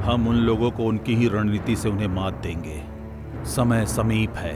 हम उन लोगों को उनकी ही रणनीति से उन्हें मात देंगे। समय समीप है।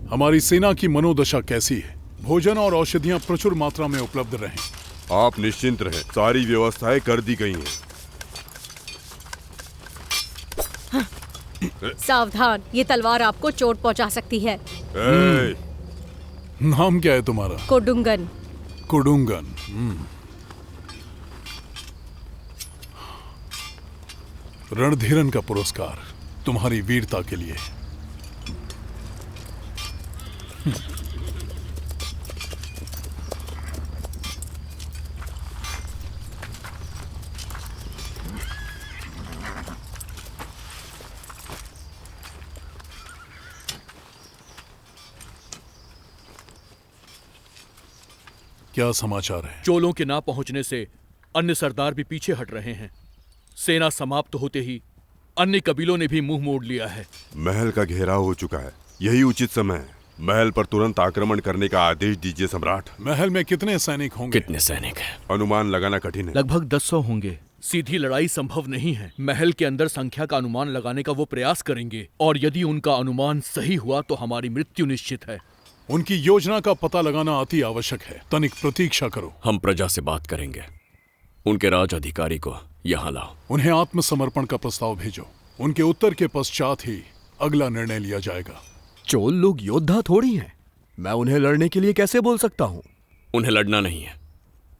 हमारी सेना की मनोदशा कैसी है? भोजन और औषधियां प्रचुर मात्रा में उपलब्ध रहें। आप निश्चिंत रहें, सारी व्यवस्थाएं कर दी गई हैं। सावधान, ये तलवार आपको चोट पहुंचा सकती है। नाम क्या है तुम्हारा? कोडुंगन। कोडुंगन। रणधीरन का पुरस्कार तुम्हारी वीरता के लिए। क्या समाचार है? चोलों के ना पहुंचने से अन्य सरदार भी पीछे हट रहे हैं। सेना समाप्त होते ही अन्य कबीलों ने भी मुंह मोड़ लिया है। महल का घेराव हो चुका है, यही उचित समय है। महल पर तुरंत आक्रमण करने का आदेश दीजिए सम्राट। महल में कितने सैनिक होंगे? कितने सैनिक हैं? अनुमान लगाना कठिन है। लगभग 1000 होंगे। सीधी लड़ाई संभव नहीं है। महल के अंदर संख्या का अनुमान लगाने का वो प्रयास करेंगे, और यदि उनका अनुमान सही हुआ तो हमारी मृत्यु निश्चित है। उनकी योजना का पता लगाना अति आवश्यक है। तनिक प्रतीक्षा करो। हम प्रजा से बात करेंगे। उनके राज अधिकारी को यहाँ लाओ। उन्हें आत्मसमर्पण का प्रस्ताव भेजो। उनके उत्तर के पश्चात ही अगला निर्णय लिया जाएगा। चोल लोग योद्धा थोड़ी हैं। मैं उन्हें लड़ने के लिए कैसे बोल सकता हूँ? उन्हें लड़ना नहीं है,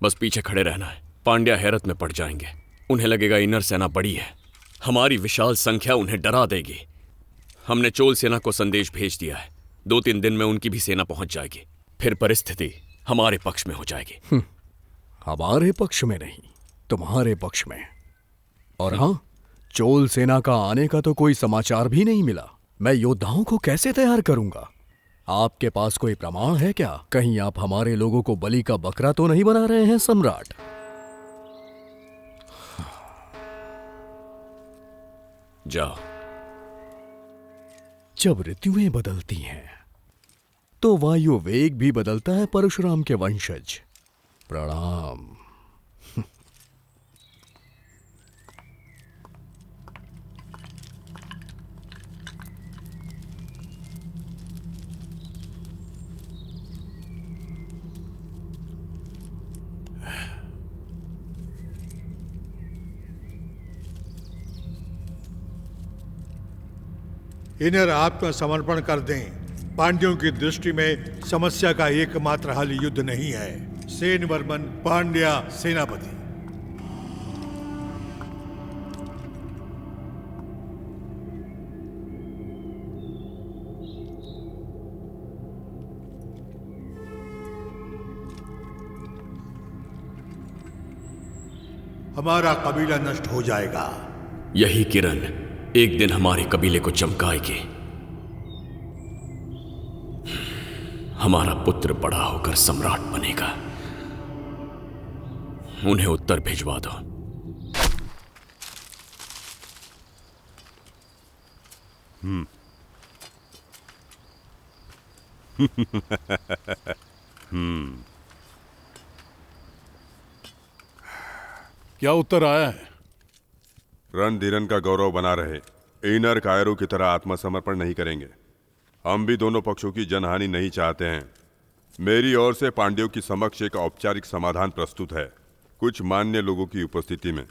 बस पीछे खड़े रहना है। पांड्या हैरत में पड़ जाएंगे। उन्हें लगेगा इनर सेना बड़ी है, हमारी विशाल संख्या उन्हें डरा देगी। हमने चोल सेना को संदेश भेज दिया है, 2-3 दिन में उनकी भी सेना पहुंच जाएगी। फिर परिस्थिति हमारे पक्ष में हो जाएगी। हमारे पक्ष में नहीं, तुम्हारे पक्ष में। और हाँ, चोल सेना का आने का तो कोई समाचार भी नहीं मिला। मैं योद्धाओं को कैसे तैयार करूंगा? आपके पास कोई प्रमाण है क्या? कहीं आप हमारे लोगों को बलि का बकरा तो नहीं बना रहे हैं सम्राट? जाओ। जब ऋतुएं बदलती हैं तो वायु वेग भी बदलता है परशुराम के वंशज। प्रणाम। इन्हें आत्मसमर्पण कर दें। पांड्यों की दृष्टि में समस्या का एकमात्र हल युद्ध नहीं है। सेन वर्मन पांड्या सेनापति। हमारा कबीला नष्ट हो जाएगा। यही किरण एक दिन हमारे कबीले को चमकाएगी। हमारा पुत्र बड़ा होकर सम्राट बनेगा। उन्हें उत्तर भिजवा दो। क्या उत्तर आया है? रणधीरन का गौरव बना रहे। इनर कायरों की तरह आत्मसमर्पण नहीं करेंगे। हम भी दोनों पक्षों की जनहानि नहीं चाहते हैं। मेरी ओर से पांड्यों की समक्ष एक औपचारिक समाधान प्रस्तुत है, कुछ मान्य लोगों की उपस्थिति में।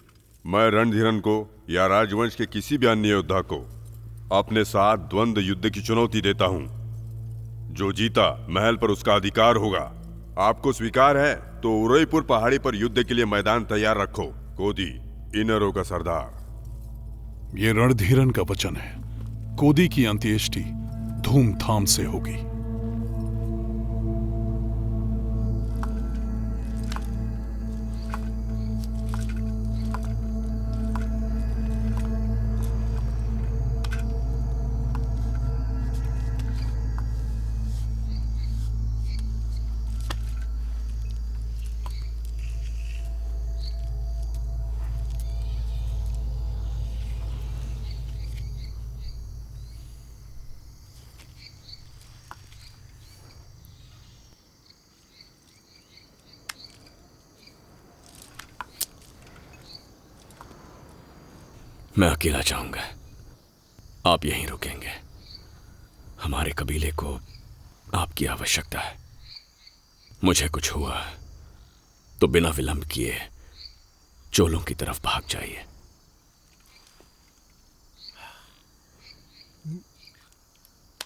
मैं रणधीरन को या राजवंश के किसी भी अन्य योद्धा को अपने साथ द्वंद्व युद्ध की चुनौती देता हूं। जो जीता महल पर उसका अधिकार होगा। आपको स्वीकार है तो उदयपुर पहाड़ी पर युद्ध के लिए मैदान तैयार रखो। कोदी, इनरों का सरदार। ये रणधीरन का वचन है। कोदी की अंत्येष्टि धूमधाम से होगी। मैं अकेला जाऊंगा, आप यहीं रुकेंगे। हमारे कबीले को आपकी आवश्यकता है। मुझे कुछ हुआ तो बिना विलंब किए चोलों की तरफ भाग जाइए।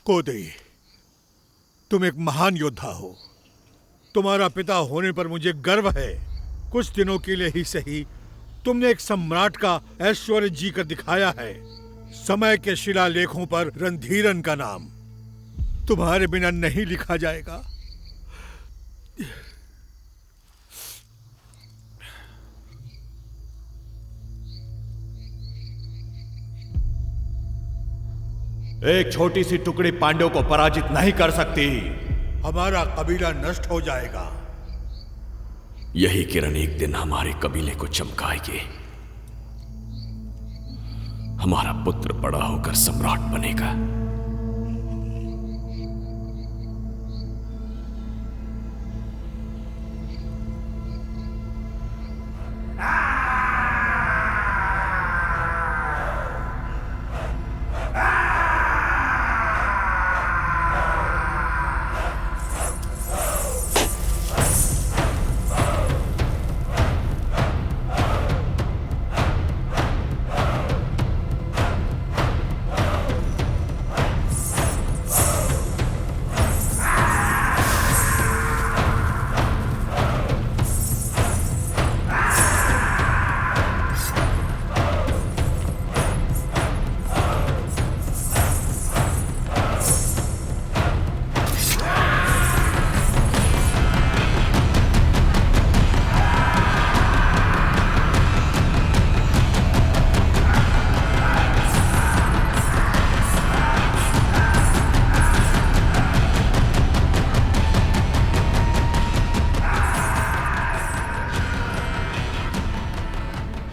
कोदई, तुम एक महान योद्धा हो। तुम्हारा पिता होने पर मुझे गर्व है। कुछ दिनों के लिए ही सही, तुमने एक सम्राट का ऐश्वर्य जी कर दिखाया है। समय के शिलालेखों पर रणधीरन का नाम तुम्हारे बिना नहीं लिखा जाएगा। एक छोटी सी टुकड़ी पांड्यों को पराजित नहीं कर सकती। हमारा कबीला नष्ट हो जाएगा। यही किरण एक दिन हमारे कबीले को चमकाएगी। हमारा पुत्र बड़ा होकर सम्राट बनेगा।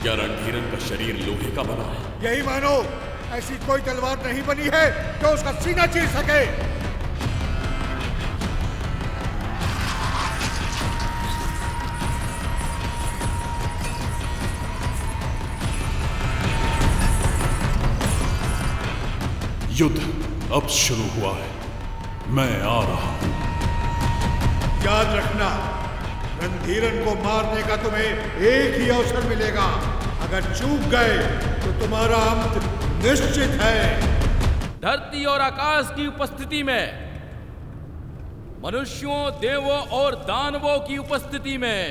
क्या रणधीरन का शरीर लोहे का बना है? यही मानो, ऐसी कोई तलवार नहीं बनी है जो उसका सीना चीर सके। युद्ध अब शुरू हुआ है। मैं आ रहा हूं। याद रखना, रणधीरन को मारने का तुम्हें एक ही अवसर मिलेगा। अगर चूक गए तो तुम्हारा अंत निश्चित है। धरती और आकाश की उपस्थिति में, मनुष्यों, देवों और दानवों की उपस्थिति में,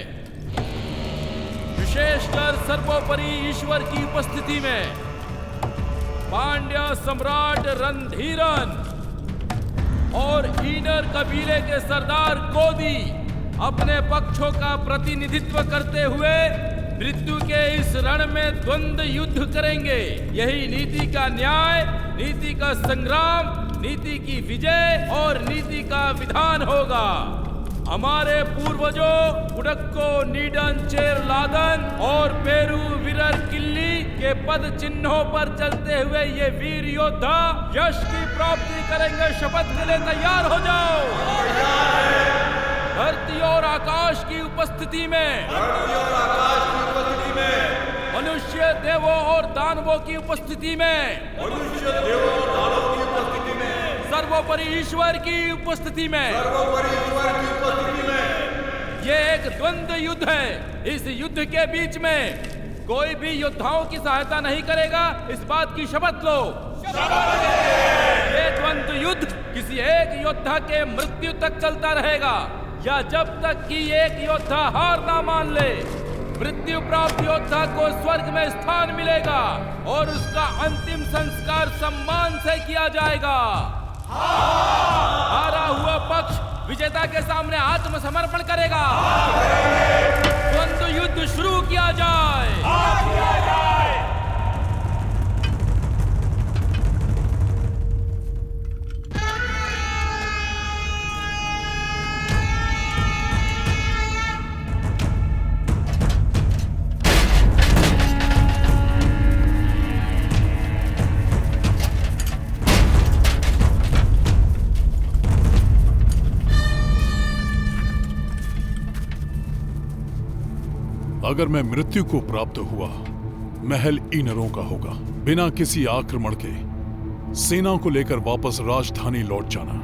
विशेषकर सर्वोपरि ईश्वर की उपस्थिति में, पांड्या सम्राट रणधीरन और ईनर कबीले के सरदार गोदी अपने पक्षों का प्रतिनिधित्व करते हुए मृत्यु के इस रण में द्वंद्व युद्ध करेंगे। यही नीति का न्याय, नीति का संग्राम, नीति की विजय और नीति का विधान होगा। हमारे पूर्वजों उडक्को, नीडन, चेरलादन और पेरू विरर किल्ली के पद चिन्हों पर चलते हुए ये वीर योद्धा यश की प्राप्ति करेंगे। शपथ के लिए तैयार हो जाओ। धरती और आकाश की उपस्थिति में, मनुष्य, देवों और दानवों की उपस्थिति में, सर्वोपरि ईश्वर की उपस्थिति में, ये एक द्वंद्व युद्ध है। इस युद्ध के बीच में कोई भी योद्धाओं की सहायता नहीं करेगा। इस बात की शपथ लो। ये द्वंद्व युद्ध किसी एक योद्धा के मृत्यु तक चलता रहेगा, या जब तक कि एक योद्धा हार ना मान ले। मृत्यु प्राप्त योद्धा को स्वर्ग में स्थान मिलेगा और उसका अंतिम संस्कार सम्मान से किया जाएगा। हारा हुआ पक्ष विजेता के सामने आत्मसमर्पण करेगा। द्वंद्व युद्ध शुरू किया जाए। अगर मैं मृत्यु को प्राप्त हुआ, महल ईनरों का होगा। बिना किसी आक्रमण के सेना को लेकर वापस राजधानी लौट जाना।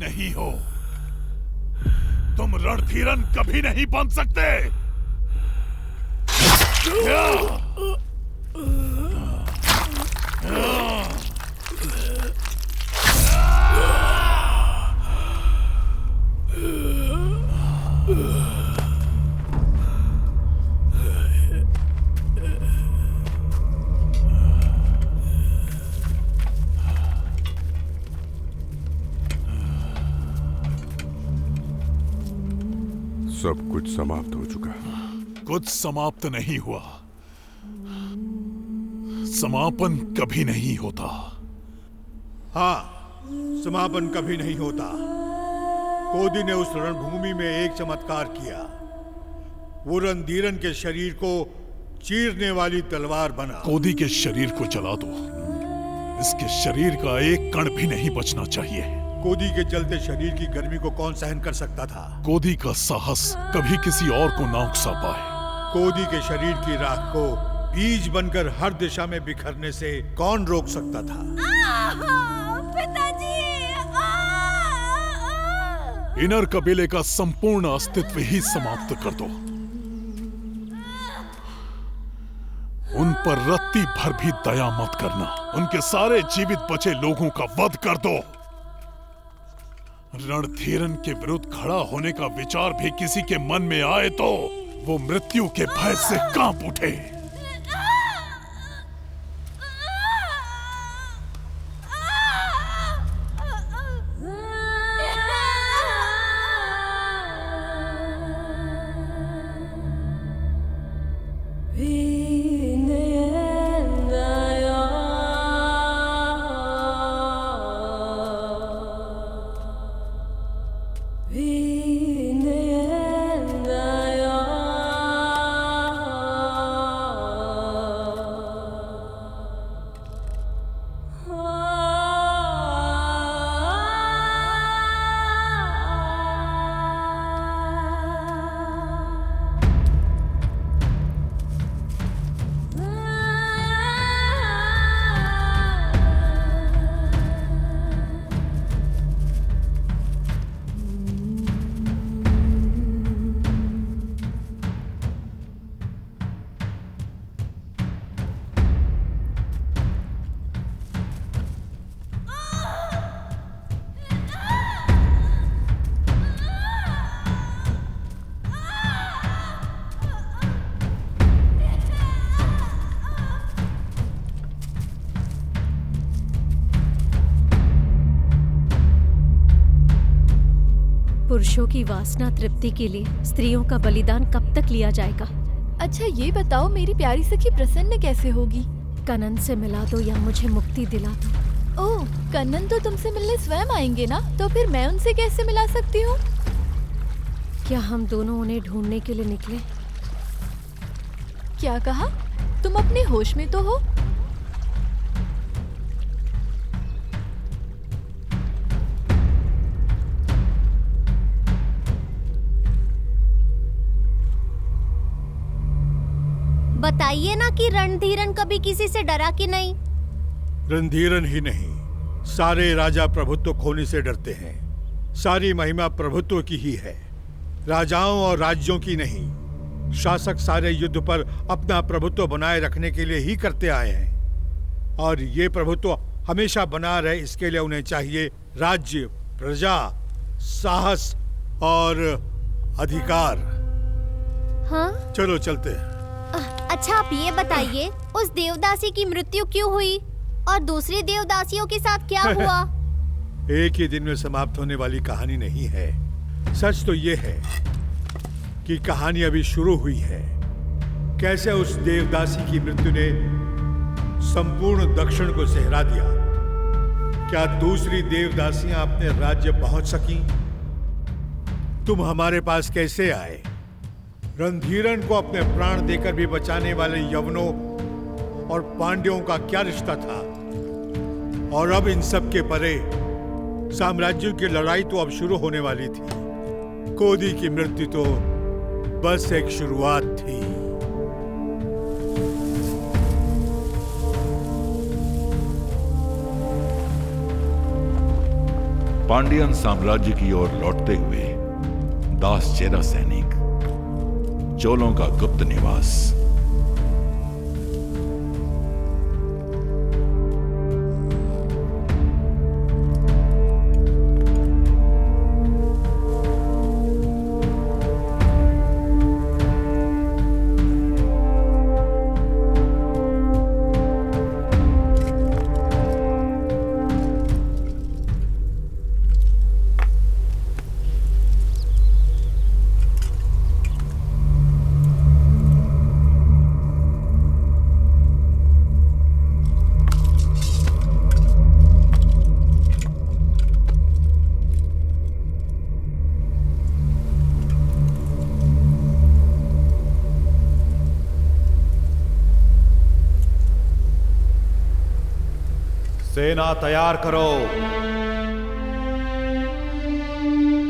नहीं हो। तुम रणधीरन कभी नहीं बन सकते। सब कुछ समाप्त हो चुका। कुछ समाप्त नहीं हुआ। समापन कभी नहीं होता। हाँ, समापन कभी नहीं होता। कोदी ने उस रणभूमि में एक चमत्कार किया। वो रणधीरन के शरीर को चीरने वाली तलवार बना। कोदी के शरीर को जला दो। इसके शरीर का एक कण भी नहीं बचना चाहिए। कोदी के जलते शरीर की गर्मी को कौन सहन कर सकता था? कोदी का साहस कभी किसी और को ना उकसा पाए। कोदी के शरीर की राख को बीज बनकर हर दिशा में बिखरने से कौन रोक सकता था? पिताजी! इनर कबीले का संपूर्ण अस्तित्व ही समाप्त कर दो। उन पर रत्ती भर भी दया मत करना। उनके सारे जीवित बचे लोगों का वध कर दो। रणधीरन के विरुद्ध खड़ा होने का विचार भी किसी के मन में आए तो वो मृत्यु के भय से कांप उठे। पुरुषों की वासना तृप्ति के लिए स्त्रियों का बलिदान कब तक लिया जाएगा? अच्छा ये बताओ, मेरी प्यारी सखी प्रसन्न कैसे होगी? कनन से मिला दो या मुझे मुक्ति दिला दो। ओह, कन्नन तो तुमसे मिलने स्वयं आएंगे ना, तो फिर मैं उनसे कैसे मिला सकती हूँ? क्या हम दोनों उन्हें ढूंढने के लिए निकले? क्या कहा? तुम अपने होश में तो हो? बताइए ना कि रणधीरन कभी किसी से डरा कि नहीं? रणधीरन ही नहीं, सारे राजा प्रभुत्व खोने से डरते हैं। सारी महिमा प्रभुत्व की ही है, राजाओं और राज्यों की नहीं। शासक सारे युद्ध पर अपना प्रभुत्व बनाए रखने के लिए ही करते आए हैं, और ये प्रभुत्व हमेशा बना रहे इसके लिए उन्हें चाहिए राज्य, प्रजा, साहस और अधिकार। हाँ? चलो चलते हैं। अच्छा आप ये बताइए, उस देवदासी की मृत्यु क्यों हुई और दूसरी देवदासियों के साथ क्या हुआ? एक ही दिन में समाप्त होने वाली कहानी नहीं है। सच तो ये है कि कहानी अभी शुरू हुई है। कैसे उस देवदासी की मृत्यु ने संपूर्ण दक्षिण को सहरा दिया। क्या दूसरी देवदासियां अपने राज्य पहुंच सकी? तुम हमारे पास कैसे आए? रणधीरन को अपने प्राण देकर भी बचाने वाले यवनों और पांड्यों का क्या रिश्ता था? और अब इन सब के परे साम्राज्यों की लड़ाई तो अब शुरू होने वाली थी। कोदी की मृत्यु तो बस एक शुरुआत थी। पांडियन साम्राज्य की ओर लौटते हुए दास चेरा सैनिक, चोलों का गुप्त निवास। सेना तैयार करो।